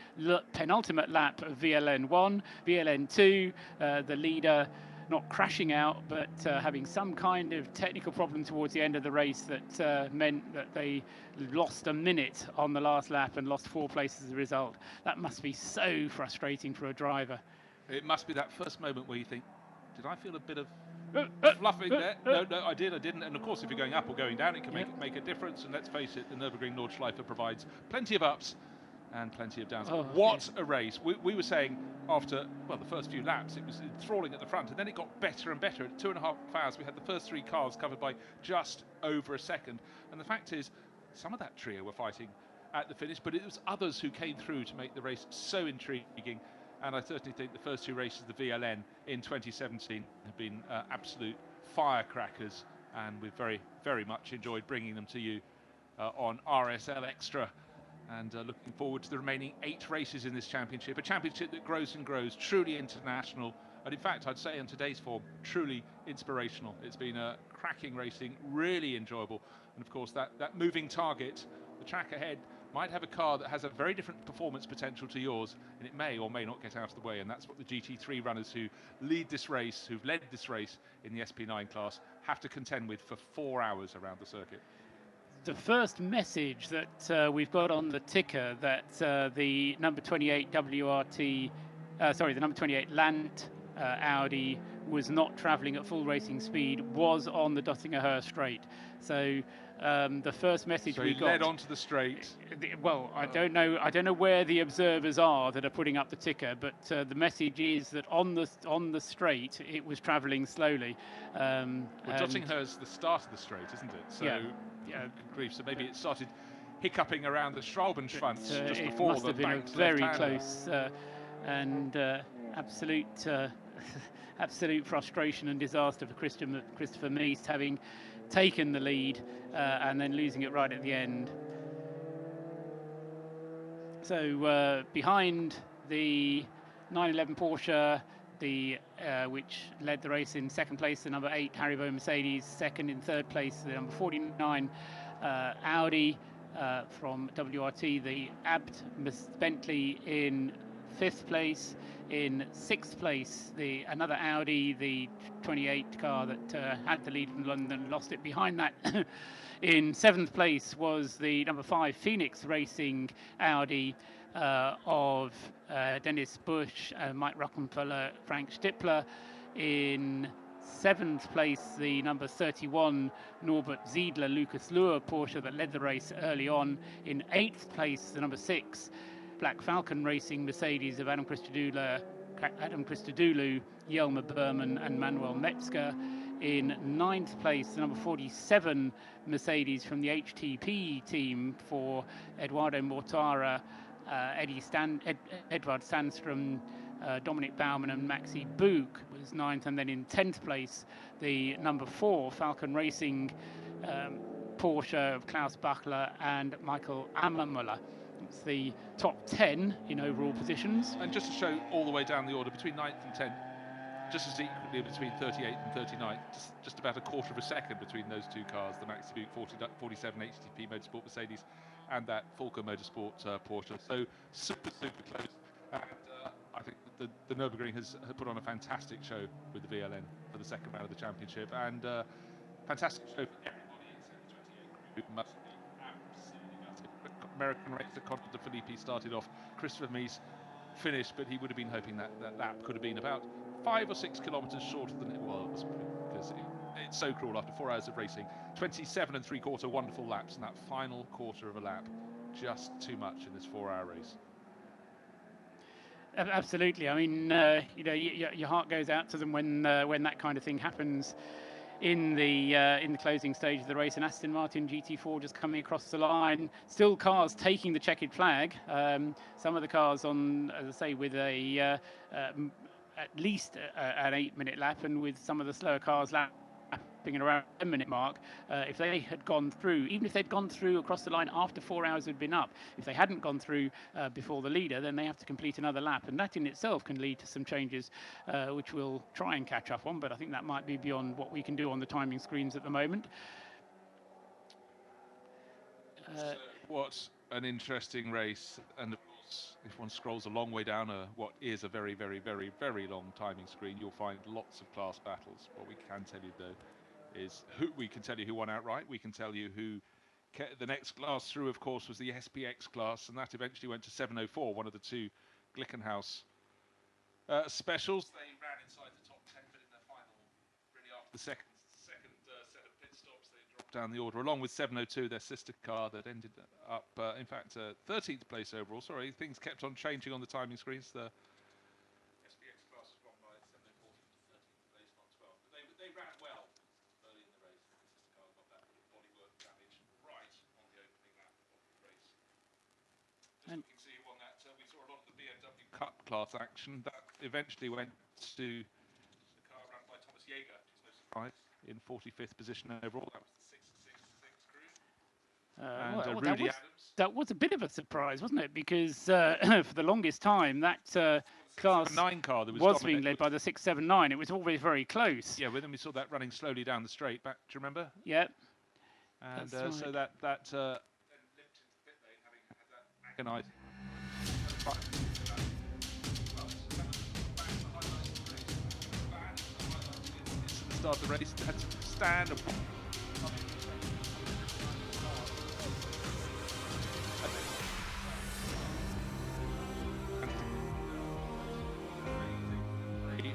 penultimate lap of VLN 1, VLN 2, the leader not crashing out, but having some kind of technical problem towards the end of the race that meant that they lost a minute on the last lap and lost 4 places as a result. That must be so frustrating for a driver. It must be that first moment where you think, did I feel a bit of fluffing there? No, I didn't. And of course, if you're going up or going down, it can make a difference. And let's face it, the Nürburgring Nordschleife provides plenty of ups and plenty of downs. Oh, what a race. We were saying after, well, the first few laps, it was enthralling at the front, and then it got better and better. At 2.5 hours, we had the first 3 cars covered by just over a second. And the fact is, some of that trio were fighting at the finish, but it was others who came through to make the race so intriguing. And I certainly think the first 2 races of the VLN in 2017 have been absolute firecrackers, and we've very, very much enjoyed bringing them to you on RSL Extra, and looking forward to the remaining 8 races in this championship, a championship that grows and grows, truly international, and in fact, I'd say in today's form, truly inspirational. It's been a cracking racing, really enjoyable, and of course that moving target, the track ahead, might have a car that has a very different performance potential to yours, and it may or may not get out of the way, and that's what the GT3 runners who lead this race, who've led this race in the SP9 class, have to contend with for 4 hours around the circuit. The first message that we've got on the ticker that the number 28 WRT, the number 28 Land Audi was not travelling at full racing speed was on the Dottinger Straight. So the first message we got led onto the straight. Well, I don't know where the observers are that are putting up the ticker, but the message is that on the straight it was travelling slowly. Well, Dottingher's the start of the straight, isn't it? So yeah. Grief. So maybe it started hiccuping around the Straubenschwanz just it before must the have been banked very left-hander. close and absolute absolute frustration and disaster for Christopher Meest, having taken the lead and then losing it right at the end. So behind the 911 Porsche, which led the race in 2nd place, the number 8 Haribo Mercedes, 2nd. In 3rd place, the number 49 Audi from WRT, the Abt Bentley in 5th place. In 6th place, another Audi, the 28 car that had the lead from London, lost it behind that. In 7th place was the number 5 Phoenix Racing Audi of Dennis Busch, Mike Rockenfeller, Frank Stippler. In 7th place, the number 31 Norbert Ziedler, Lucas Luhr Porsche that led the race early on. In 8th place, the number 6 Black Falcon Racing Mercedes of Adam Christodoulou, Jelmer Berman and Manuel Metzger. In 9th place, the number 47 Mercedes from the HTP team for Eduardo Mortara, Edvard Sandström, Dominic Baumann and Maxi Buch was 9th. And then in 10th place, the number 4 Falcon Racing Porsche of Klaus Bachler and Michael Ammermüller. It's the top 10 in overall positions. And just to show all the way down the order, between 9th and 10th, just as equally between 38 and 39, just about a quarter of a second between those two cars, the Max Dubuque 47 HTP Motorsport Mercedes and that Fulco Motorsport Porsche. So super close. And I think the Nürburgring has put on a fantastic show with the VLN for the second round of the championship, and fantastic show for everybody except the 28 group. Must be absolutely massive. American racer Conor De Filippi started off. Christopher Mies finished, but he would have been hoping that lap could have been about 5 or 6 kilometres shorter than it was, because it's so cruel after 4 hours of racing. 27 3/4 wonderful laps, and that final quarter of a lap just too much in this 4-hour race. Absolutely. I mean, you know, your heart goes out to them when that kind of thing happens in the closing stage of the race. And Aston Martin GT4 just coming across the line. Still cars taking the checkered flag. Some of the cars on, as I say, with a at least an 8-minute lap, and with some of the slower cars lapping at around the 10-minute mark. If they had gone through, even if they'd gone through across the line after 4 hours had been up, if they hadn't gone through before the leader, then they have to complete another lap, and that in itself can lead to some changes which we'll try and catch up on, but I think that might be beyond what we can do on the timing screens at the moment. What an interesting race, and of course if one scrolls a long way down what is a very long timing screen, you'll find lots of class battles. What we can tell you though is we can tell you who won outright. We can tell you who the next class through, of course, was the SPX class, and that eventually went to 704, one of the two Glickenhaus specials. They ran inside the top 10, but in their final, really after the second set of pit stops, they dropped down the order, along with 702, their sister car that ended up, in fact, 13th place overall. Sorry, things kept on changing on the timing screens. The SPX class was won by 704 to 13th place, not 12th. But they ran well early in the race. The sister car got that bit of bodywork damage right on the opening lap of the race. Just looking to see who won that. We saw a lot of the BMW Cup class action. That eventually went to the car run by Thomas Jaeger, which is no surprise, in 45th position overall. That was the 666 crew. And Rudy Adams. That was a bit of a surprise, wasn't it? Because for the longest time, that class 9 car that was being led by the 679. It was always very close. Yeah, with them we saw that running slowly down the straight back. Do you remember? Yeah. And so that then limped into the pit lane, having had that agonising. At the start of the race, had to stand and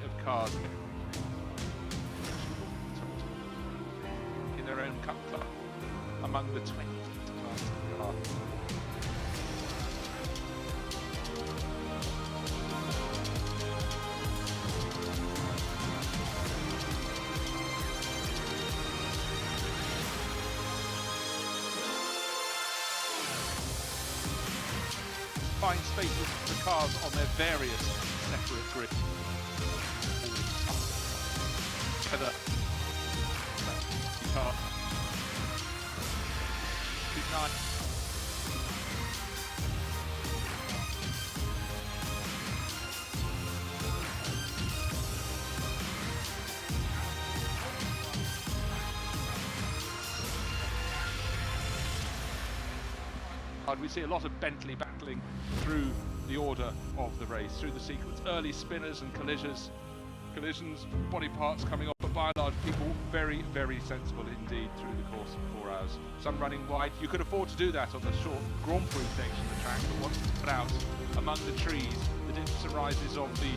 of cars in their own cup club among the 20 class cars. Find spaces for the cars on their various separate grids. Together. Car. 9. We see a lot of Bentley battling through the order of the race, through the sequence. Early spinners and collisions, body parts coming off, but by and large, people very sensible indeed through the course of 4 hours. Some running wide. You could afford to do that on the short Grand Prix section of the track, but once it's put out among the trees, the dips and rises of the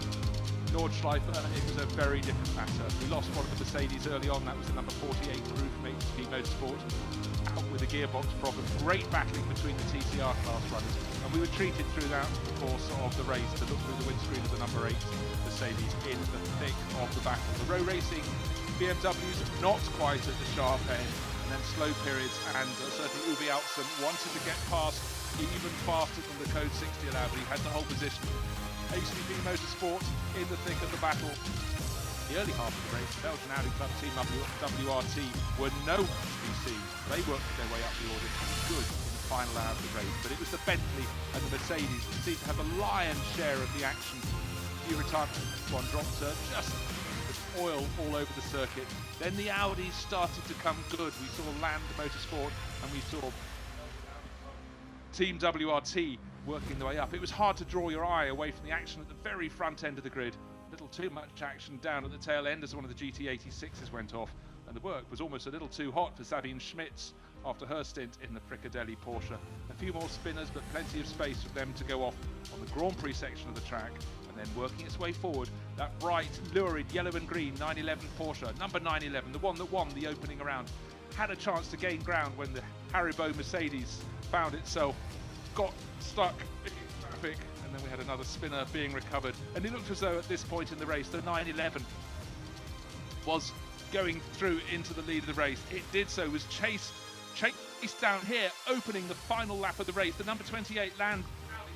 Nordschleife, it was a very different matter. We lost one of the Mercedes early on. That was the number 48 crew from HTP Motorsport, out with a gearbox problem. Great battling between the TCR class runners, and we were treated throughout the course of the race to look through the windscreen of the number 8 Mercedes in the thick of the battle. The row racing BMWs not quite at the sharp end, and then slow periods, and certainly Uwe Alpsen wanted to get past even faster than the code 60 allowed, but he had the whole position. HTP Motorsport in the thick of the battle. The early half of the race, the Belgian Audi Club team WRT were nowhere to be seen. They worked their way up the order to be good in the final hour of the race, but it was the Bentley and the Mercedes that seemed to have the lion's share of the action. New retirement one dropped just oil all over the circuit. Then the Audis started to come good. We saw Land Motorsport and we saw Team WRT working their way up. It was hard to draw your eye away from the action at the very front end of the grid. A little too much action down at the tail end as one of the GT86s went off, and the work was almost a little too hot for Sabine Schmitz after her stint in the Fricadelli Porsche. A few more spinners, but plenty of space for them to go off on the Grand Prix section of the track, and then working its way forward, that bright, lurid yellow and green 911 Porsche, number 911, the one that won the opening round, had a chance to gain ground when the Haribo Mercedes found itself, got stuck in traffic, and then we had another spinner being recovered. And it looked as though at this point in the race, the 911 was going through into the lead of the race. It did so, was chased down here, opening the final lap of the race. The number 28 Land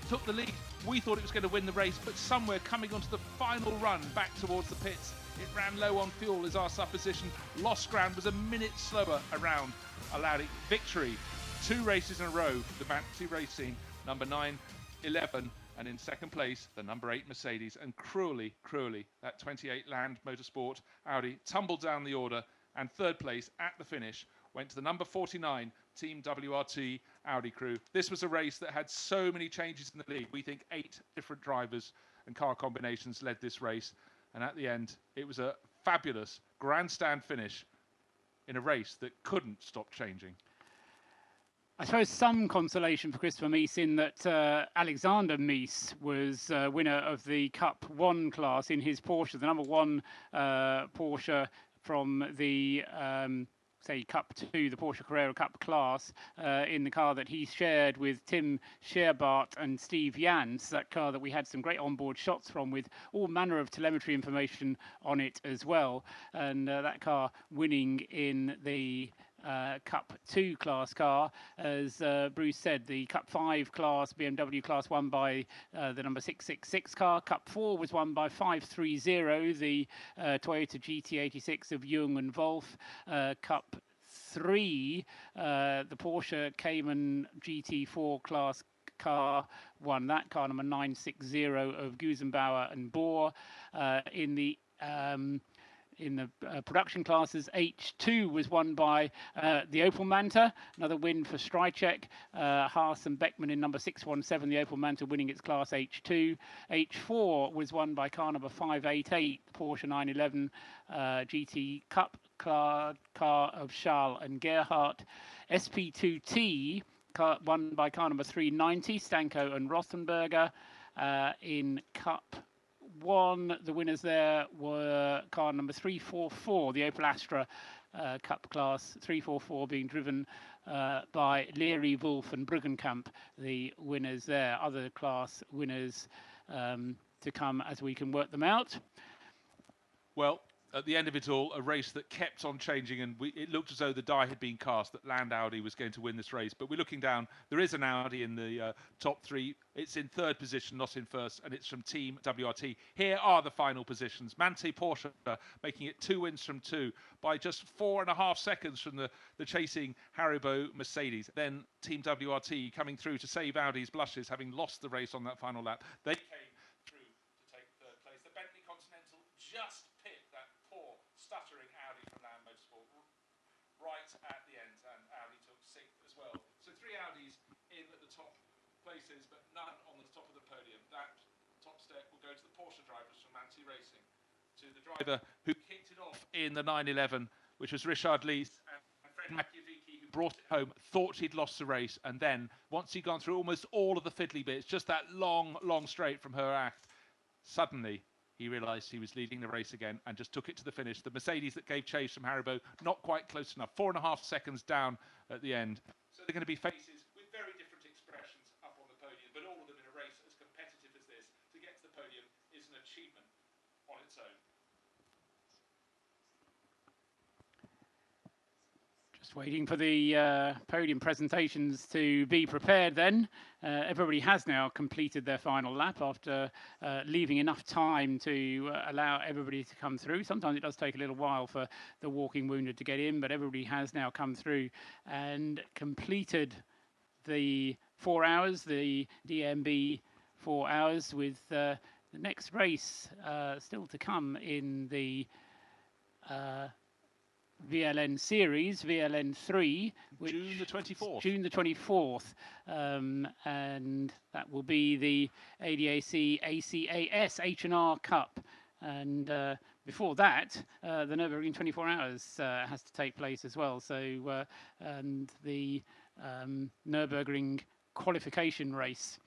took the lead. We thought it was going to win the race, but somewhere coming onto the final run back towards the pits, it ran low on fuel is our supposition. Lost ground, was a minute slower around, allowed it victory. 2 races in a row for the Banty Racing, number 911, and in second place, the number 8 Mercedes. And cruelly, that 28 Land Motorsport Audi tumbled down the order, and third place at the finish went to the number 49 Team WRT Audi crew. This was a race that had so many changes in the lead. We think 8 different drivers and car combinations led this race. And at the end, it was a fabulous grandstand finish in a race that couldn't stop changing. I suppose some consolation for Christopher Mies in that Alexander Mies was winner of the Cup 1 class in his Porsche, the number 1 Porsche from the Cup 2, the Porsche Carrera Cup class, in the car that he shared with Tim Scherbart and Steve Jans, that car that we had some great onboard shots from with all manner of telemetry information on it as well. And that car winning in the Cup 2 class car, as Bruce said, the Cup 5 class, BMW class, won by the number 666 car. Cup 4 was won by 530, the Toyota GT86 of Jung and Wolf. Cup 3, the Porsche Cayman GT4 class car won that car, number 960 of Gusenbauer and Bohr. In the production classes, H2 was won by the Opel Manta, another win for Strycek. Haas and Beckman in number 617, the Opel Manta winning its class H2. H4 was won by car number 588, Porsche 911 GT Cup car of Charles and Gerhardt. SP2T won by car number 390, Stanko and Rothenberger. In Cup 1, the winners there were car number 344, the Opel Astra Cup class, 344 being driven by Leary, Wolf and Bruggenkamp, the winners there. Other class winners to come as we can work them out. Well, at the end of it all, a race that kept on changing, and it looked as though the die had been cast that Land Audi was going to win this race. But we're looking down. There is an Audi in the top 3. It's in third position, not in first, and it's from Team WRT. Here are the final positions. Manti Porsche making it 2 wins from 2 by just 4.5 seconds from the chasing Haribo Mercedes. Then Team WRT coming through to save Audi's blushes, having lost the race on that final lap. They came through to take third place. The Bentley Continental just picked that poor, stuttering Audi from Land Motorsport right at the end, and Audi took 6th as well. So 3 Audis in at the top places, but none on the top of the podium. That top step will go to the Porsche drivers from Manti Racing, to the driver who kicked it off in the 911, which was Richard Lees, and Fred Machiavicki, who brought it home, thought he'd lost the race, and then, once he'd gone through almost all of the fiddly bits, just that long straight from her act, suddenly he realised he was leading the race again and just took it to the finish. The Mercedes that gave chase from Haribo, not quite close enough, 4.5 seconds down at the end. So they're going to be faces with very different expressions up on the podium, but all of them in a race as competitive as this. To get to the podium is an achievement on its own. Just waiting for the podium presentations to be prepared then. Everybody has now completed their final lap after leaving enough time to allow everybody to come through. Sometimes it does take a little while for the walking wounded to get in, but everybody has now come through and completed the 4 hours, the DMV 4 hours, with the next race still to come in the VLN series, VLN 3, which June the 24th. June the 24th, and that will be the ADAC ACAS H&R Cup. And before that, the Nürburgring 24 Hours has to take place as well. So, and the Nürburgring qualification race.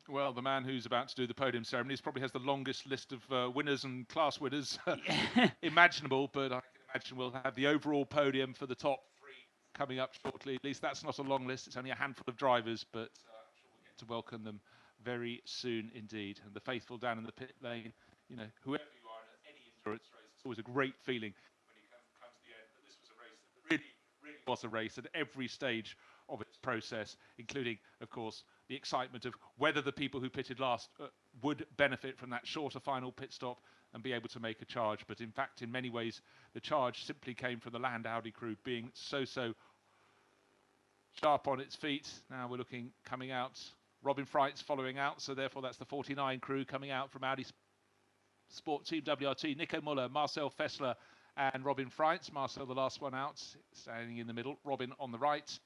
Well, the man who's about to do the podium ceremonies probably has the longest list of winners and class winners imaginable, but I can imagine we'll have the overall podium for the top 3 coming up shortly. At least that's not a long list. It's only a handful of drivers, but I'm sure we'll get to welcome them very soon indeed. And the faithful down in the pit lane, you know, whoever you are in any endurance race, it's always a great feeling when you come to the end. But this was a race that really was a race at every stage of its process, including, of course, the excitement of whether the people who pitted last would benefit from that shorter final pit stop and be able to make a charge. But in fact, in many ways, the charge simply came from the Land Audi crew being so sharp on its feet. Now we're looking coming out. Robin Freit's following out, so therefore that's the 49 crew coming out from Audi Sport Team WRT. Nico Muller, Marcel Fessler and Robin Freitz. Marcel the last one out, standing in the middle. Robin on the right.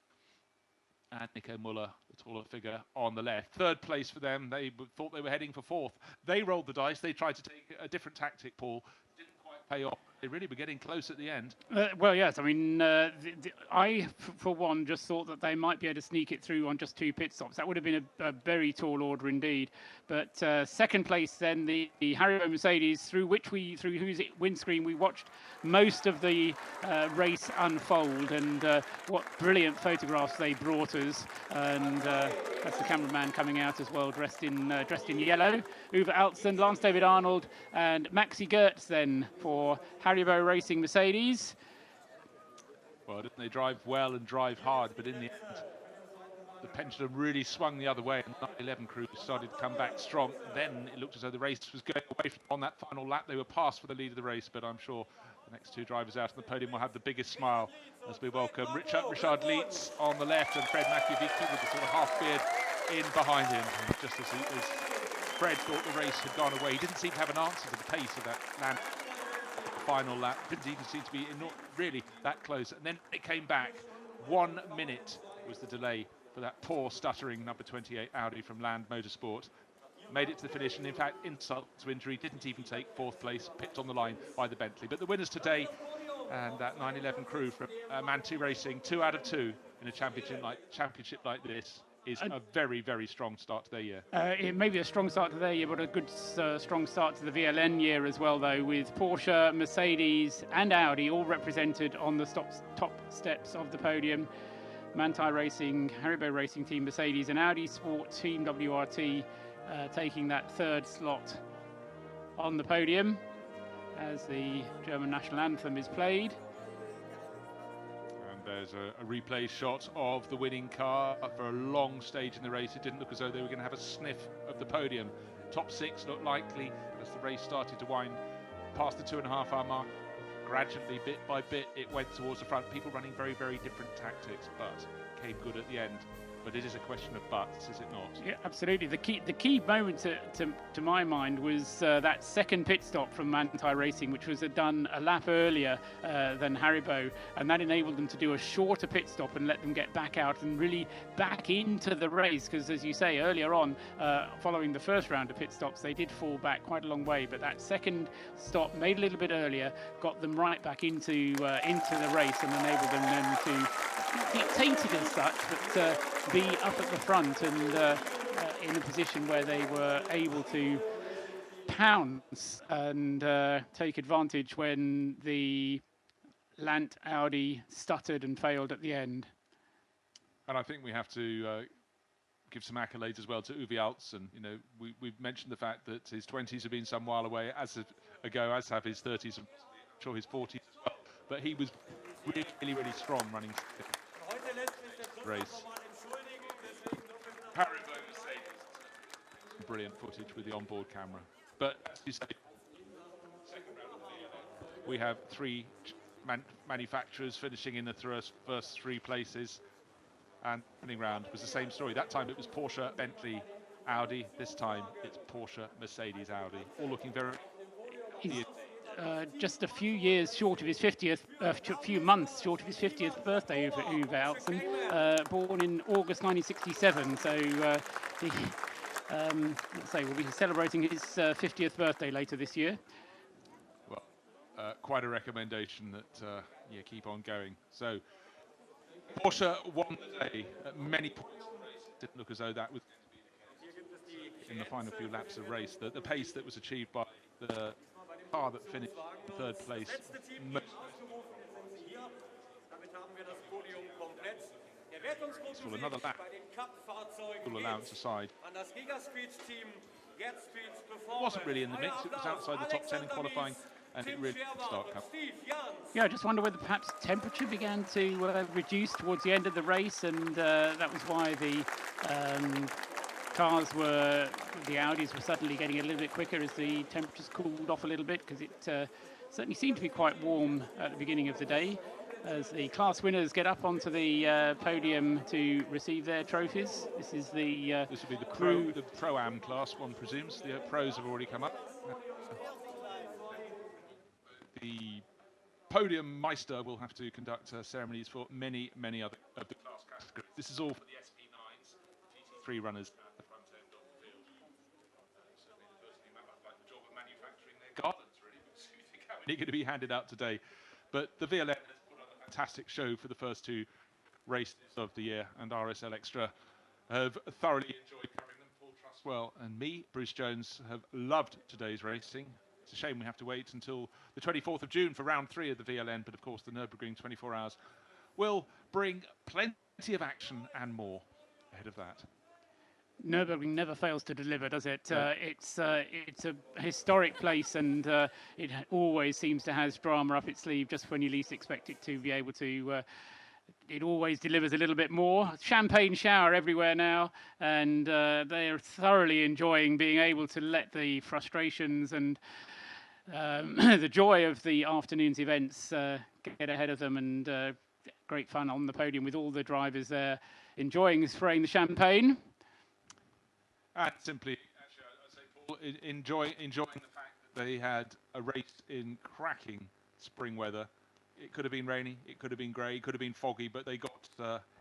And Nico Muller, the taller figure, on the left. Third place for them. They thought they were heading for 4th. They rolled the dice. They tried to take a different tactic, Paul. Didn't quite pay off. They really were getting close at the end. Well, yes. I mean, I, for one, just thought that they might be able to sneak it through on just 2 pit stops. That would have been a very tall order indeed. But second place, then the Haribo Mercedes, through whose windscreen we watched most of the race unfold, and what brilliant photographs they brought us. And that's the cameraman coming out as well, dressed in yellow. Uwe Altzen, Lance David Arnold, and Maxi Gertz then for Haribo Racing Mercedes. Well, didn't they drive well and drive hard? But in the end, the pendulum really swung the other way, and the 911 crew started to come back strong. Then it looked as though the race was going away from on that final lap. They were past for the lead of the race, but I'm sure the next 2 drivers out on the podium will have the biggest smile as we welcome Richard Lietz on the left and Fred Makiewicz with the sort of half beard in behind him. And just as Fred thought the race had gone away, he didn't seem to have an answer to the pace of that land. Final lap didn't even seem to be really that close, and then it came back. 1 minute was the delay for that poor stuttering number 28 Audi from Land Motorsport. Made it to the finish, and in fact, insult to injury, didn't even take 4th place, pipped on the line by the Bentley. But the winners today, and that 911 crew from Mantoux Racing, 2 out of 2 in a championship like this, is a very, very strong start to their year. It may be a strong start to their year, but a good strong start to the VLN year as well, though, with Porsche, Mercedes and Audi all represented on the top steps of the podium. Mantoux Racing, Haribo Racing Team Mercedes and Audi Sport Team WRT taking that 3rd slot on the podium as the German national anthem is played. There's a replay shot of the winning car for a long stage in the race. It didn't look as though they were going to have a sniff of the podium. Top 6 looked likely as the race started to wind past the 2.5-hour mark. Gradually, bit by bit, it went towards the front. People running very, very different tactics, but came good at the end. But it is a question of buts, is it not? Yeah, absolutely. The key moment to my mind was that second pit stop from Mantoux Racing, which was done a lap earlier than Haribo, and that enabled them to do a shorter pit stop and let them get back out and really back into the race. Because as you say, earlier on, following the first round of pit stops, they did fall back quite a long way. But that second stop, made a little bit earlier, got them right back into the race and enabled them then to dictated as such, but be up at the front and in a position where they were able to pounce and take advantage when the Lant Audi stuttered and failed at the end. And I think we have to give some accolades as well to Uwe Altzen. You know, we've mentioned the fact that his 20s have been some while away, as have his 30s, I'm sure his 40s as well. But he was really, really strong running race. Haribo Mercedes. Brilliant footage with the onboard camera. But as you say, second round of the we have 3 manufacturers finishing in the first 3 places. And opening round was the same story. That time it was Porsche, Bentley, Audi. This time it's Porsche, Mercedes, Audi. All looking very... just a few years short of his 50th, few months short of his 50th birthday, Uwe Altzen, born in August 1967. So he, let's say, we'll be celebrating his 50th birthday later this year. Well, quite a recommendation that you keep on going. So Porsche won the day at many points in the race. It didn't look as though that was in the final few laps of race. The pace that was achieved by the car that finished in third place. For another lap, full allowance aside. It wasn't really in the mix, it was outside the top 10 in qualifying, and it really did start coming. Yeah, I just wonder whether perhaps temperature began to reduce towards the end of the race, and that was why the cars were, the Audis were suddenly getting a little bit quicker as the temperatures cooled off a little bit, because it certainly seemed to be quite warm at the beginning of the day. As the class winners get up onto the podium to receive their trophies. This is the this will be the Pro-Am class, one presumes. The pros have already come up. The podium Meister will have to conduct ceremonies for many, many other of the class categories. This is all for the SP9s, GT3 runners at the front end of the field. Certainly the person who might like the job of manufacturing their garlands, really. So you think how many are going to be handed out today. But the VLN has put on a fantastic show for the first two races of the year, and RSL Extra have thoroughly enjoyed covering them. Paul Trustwell and me, Bruce Jones, have loved today's racing. It's a shame we have to wait until the 24th of June for round 3 of the VLN, but of course the Nürburgring 24 hours will bring plenty of action and more ahead of that. Nürburgring never fails to deliver, does it? Yeah. It's a historic place, and it always seems to have drama up its sleeve just when you least expect it to be able to. It always delivers a little bit more. Champagne shower everywhere now, and they are thoroughly enjoying being able to let the frustrations and the joy of the afternoon's events get ahead of them, and great fun on the podium with all the drivers there enjoying spraying the champagne. And simply, actually, I'd say, Paul, enjoying the fact that they had a race in cracking spring weather. It could have been rainy, it could have been grey, it could have been foggy, but they got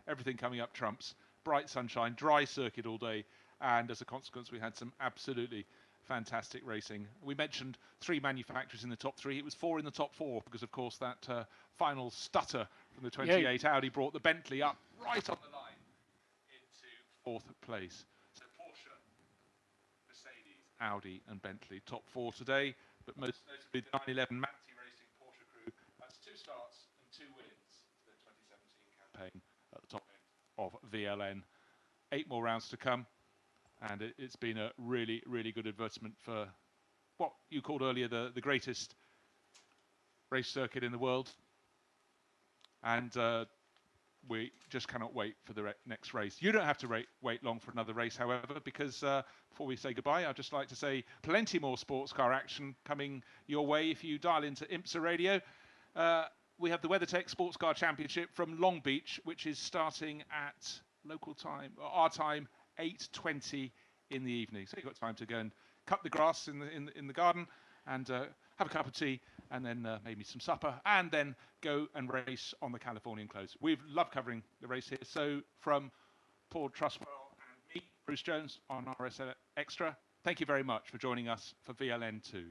everything coming up trumps. Bright sunshine, dry circuit all day, and as a consequence, we had some absolutely fantastic racing. We mentioned 3 manufacturers in the top 3. It was 4 in the top 4 because, of course, that final stutter from the 28 Audi brought the Bentley up right on the line into 4th place. Audi and Bentley top 4 today, but most notably the 911 Manti Racing Porsche crew. That's 2 starts and 2 wins for the 2017 campaign at the top end of VLN. 8 more rounds to come, and it's been a really, really good advertisement for what you called earlier the greatest race circuit in the world. And we just cannot wait for the next race. You don't have to wait long for another race, however, because before we say goodbye, I'd just like to say plenty more sports car action coming your way if you dial into IMSA Radio. We have the WeatherTech Sports Car Championship from Long Beach, which is starting at local time, our time, 8:20 in the evening. So you've got time to go and cut the grass in the garden and have a cup of tea, and then maybe some supper, and then go and race on the Californian Close. We've loved covering the race here. So from Paul Trustwell and me, Bruce Jones on RSL Extra, thank you very much for joining us for VLN 2. That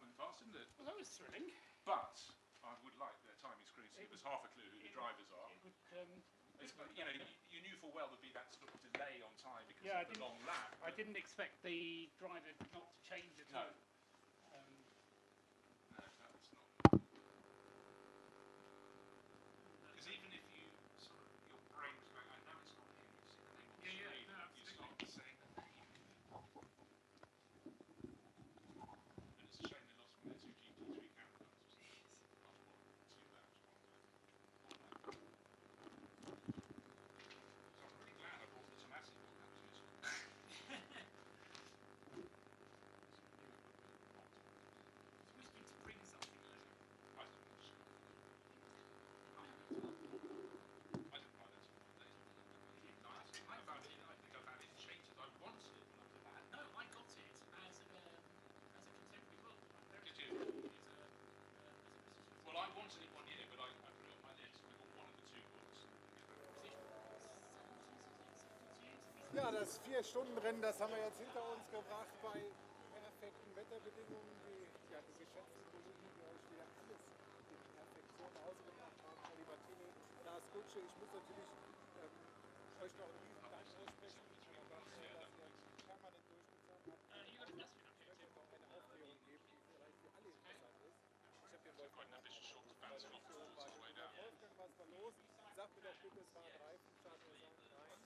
went fast, didn't it? Well, that was thrilling. But I would like their timing screen to give us half a clue who the drivers are. You know, you knew full well there'd be that sort of delay on time because of the long lap. I didn't expect the driver not to change at all. No, that's not. Because even if you sort of, your brain's going, I know it's not him, you see the name on the screen, you start saying the name. And it's a shame they lost one of their 2 GT3 counterparts. Ja, das 4-Stunden-Rennen, das haben wir jetzt hinter uns gebracht bei perfekten Wetterbedingungen. Die geschätzten Kollegen, die euch wieder alles in Perfektion ausgemacht haben. Ali Martini, Lars Gutsche, ich muss natürlich euch noch einen riesen Dank aussprechen, dass ihr permanent durchgezogen habt. Ich möchte noch eine Aufklärung geben, die vielleicht für alle interessant ist. Ich habe den Wolfgang war was los? Sag mir doch bitte, es war ein Reifenschaden. Wir sagen nein.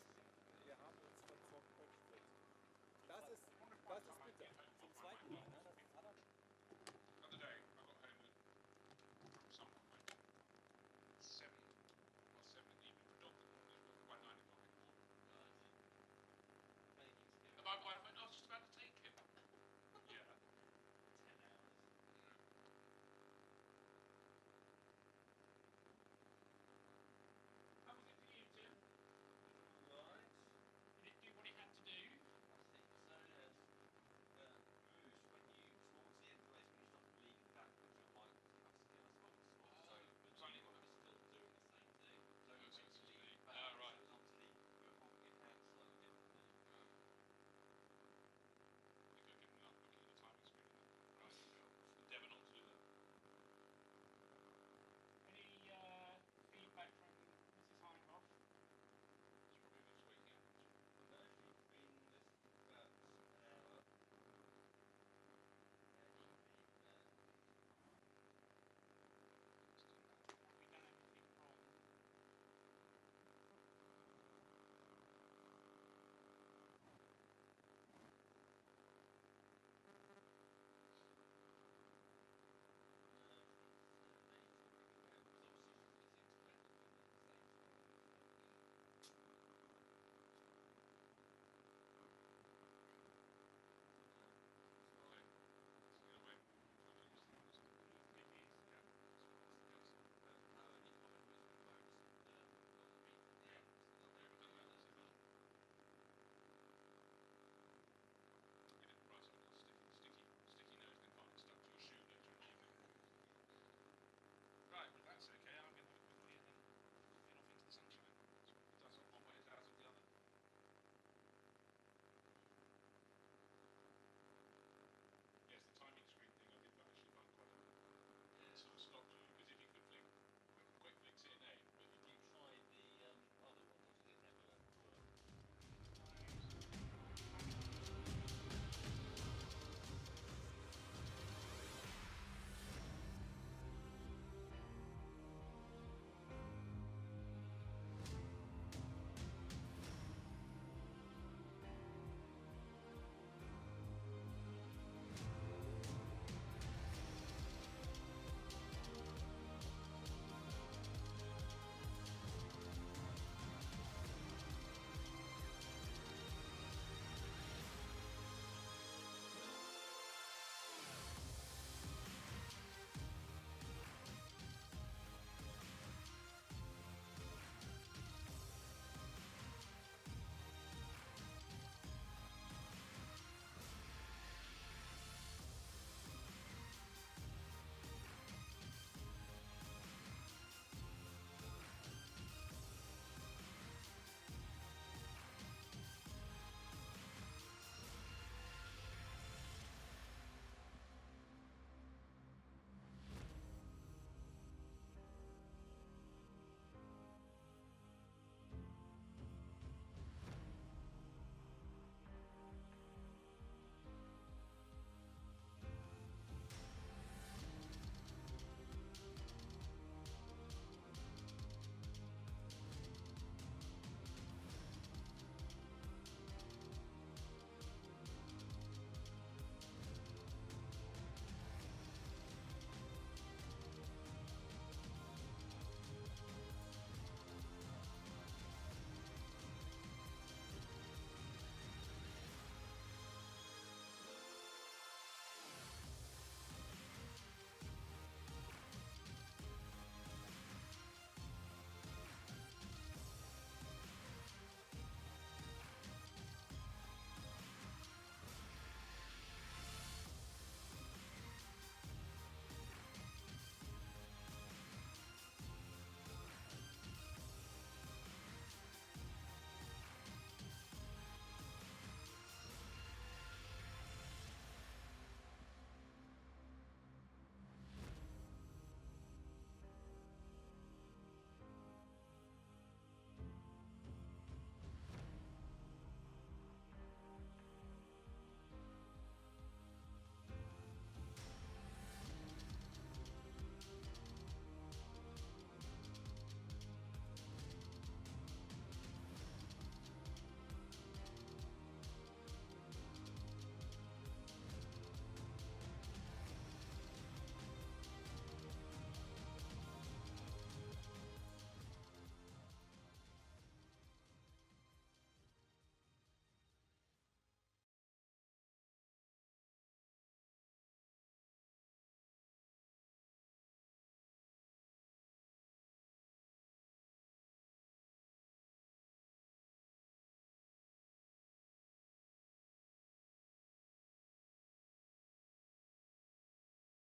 Wir haben uns verzockt. Das ist bitter. Zum zweiten Mal. Ne?